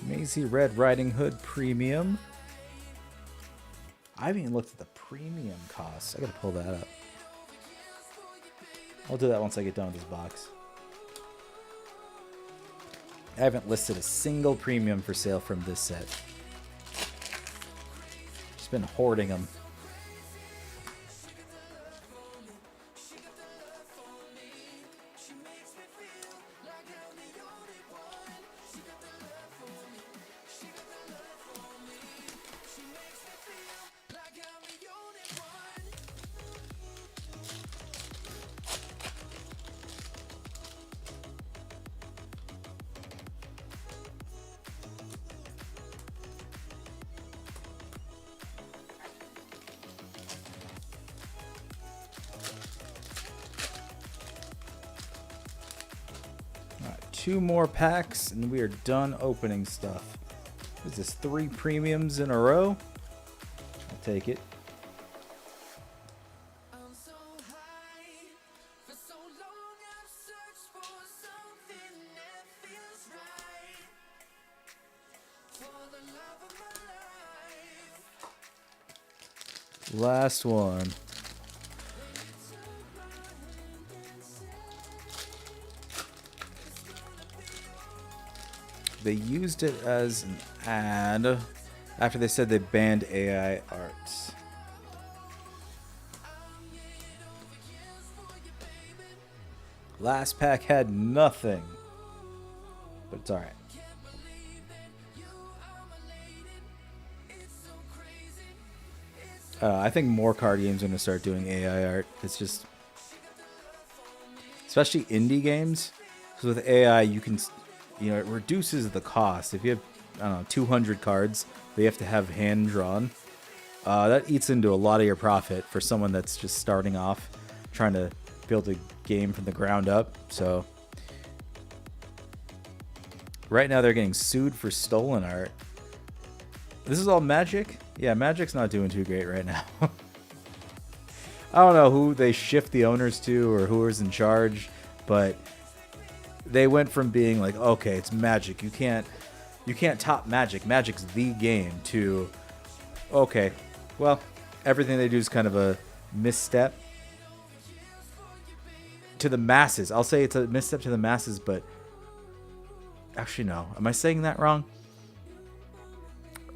Maisie Red Riding Hood Premium. I haven't even looked at the premium costs. I gotta pull that up. I'll do that once I get done with this box. I haven't listed a single premium for sale from this set. Just been hoarding them. Two more packs and we are done opening stuff. Is this 3 premiums in a row? I'll take it. Last one. They used it as an ad after they said they banned AI art. Last pack had nothing, but it's alright. I think more card games are going to start doing AI art. It's just, especially indie games, because with AI you can, it reduces the cost. If you have, I don't know, 200 cards that you have to have hand drawn, that eats into a lot of your profit for someone that's just starting off trying to build a game from the ground up. So right now they're getting sued for stolen art. This is all Magic? Yeah, Magic's not doing too great right now. I don't know who they shift the owners to or who is in charge, but they went from being like, okay, it's Magic, you can't top Magic, Magic's the game, to okay, well, everything they do is kind of a misstep to the masses. I'll say it's a misstep to the masses, but actually no, am I saying that wrong?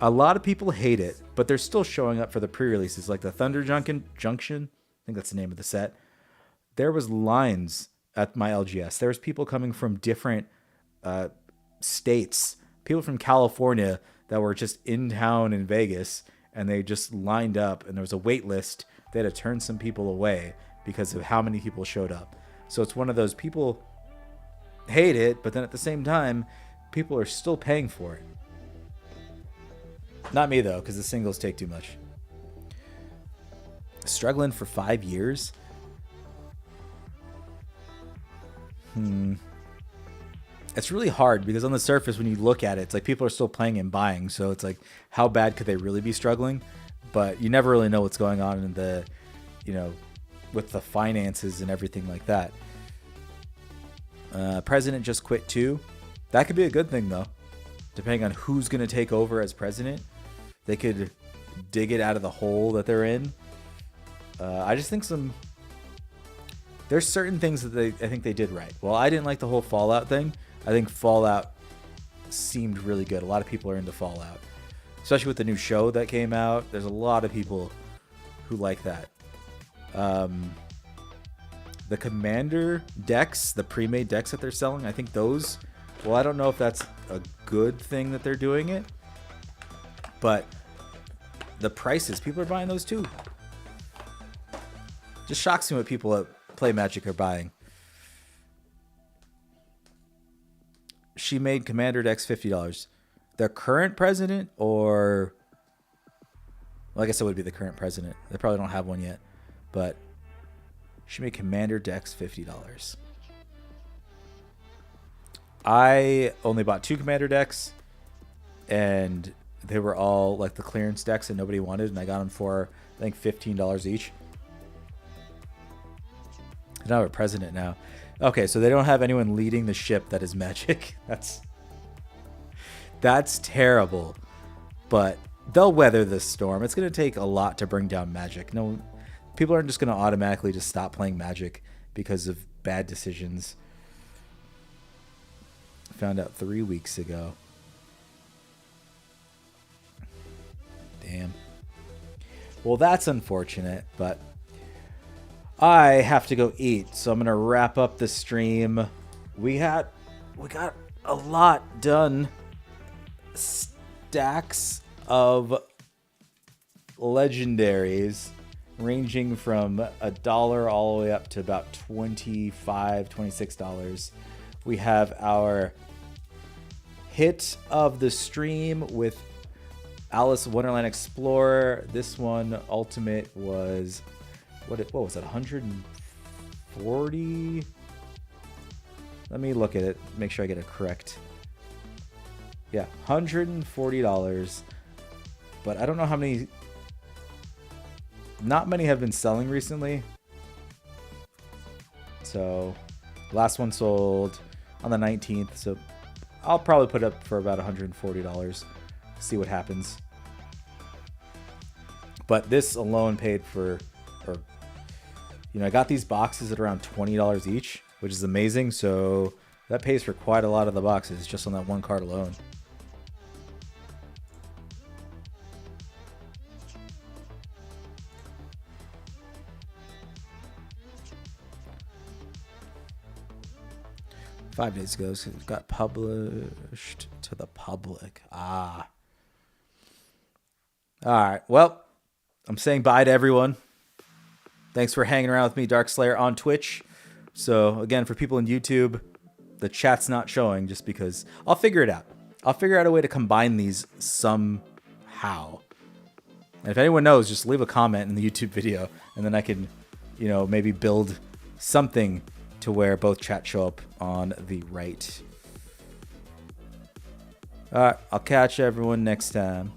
A lot of people hate it, but they're still showing up for the pre-releases, like the Thunder Junction, I think that's the name of the set. There was lines at my LGS. There was people coming from different states, people from California that were just in town in Vegas, and they just lined up, and there was a wait list. They had to turn some people away because of how many people showed up. So it's one of those, people hate it, but then at the same time, people are still paying for it. Not me, though, because the singles take too much. Struggling for 5 years? It's really hard because on the surface, when you look at it, it's like people are still playing and buying. So it's like, how bad could they really be struggling? But you never really know what's going on in the, with the finances and everything like that. President just quit too. That could be a good thing, though. Depending on who's going to take over as president, they could dig it out of the hole that they're in. I just think there's certain things that I think they did right. Well, I didn't like the whole Fallout thing. I think Fallout seemed really good. A lot of people are into Fallout, especially with the new show that came out. There's a lot of people who like that. The Commander decks, the pre-made decks that they're selling, I think those, well, I don't know if that's a good thing that they're doing it, but the prices, people are buying those too. Just shocks me what people that play Magic are buying. She made Commander decks $50. The current president, or well, I guess it would be the current president. They probably don't have one yet, but she made Commander decks $50. I only bought 2 Commander decks, and they were all like the clearance decks that nobody wanted, and I got them for, I think, $15 each. They don't have a president now. Okay, so they don't have anyone leading the ship that is Magic. That's terrible. But they'll weather this storm. It's going to take a lot to bring down Magic. No, people aren't just going to automatically just stop playing Magic because of bad decisions. Found out 3 weeks ago. Damn. Well, that's unfortunate, but I have to go eat, so I'm gonna wrap up the stream. We got a lot done. Stacks of legendaries ranging from $1 all the way up to about $25, $26. We have our hit of the stream with Alice Wonderland Explorer. This one ultimate was what was it, 140? Let me look at it, make sure I get it correct. Yeah, $140. But I don't know how many. Not many have been selling recently. So, last one sold on the 19th. So, I'll probably put it up for about $140. See what happens. But this alone paid for, or, you know, I got these boxes at around $20 each, which is amazing. So, that pays for quite a lot of the boxes just on that one card alone. Five days ago, so it got published to the public. Ah. All right. Well, I'm saying bye to everyone. Thanks for hanging around with me, Darkslayer, on Twitch. So, again, for people in YouTube, the chat's not showing just because I'll figure it out. I'll figure out a way to combine these somehow. And if anyone knows, just leave a comment in the YouTube video, and then I can, you know, maybe build something to where both chats show up on the right. All right, I'll catch everyone next time.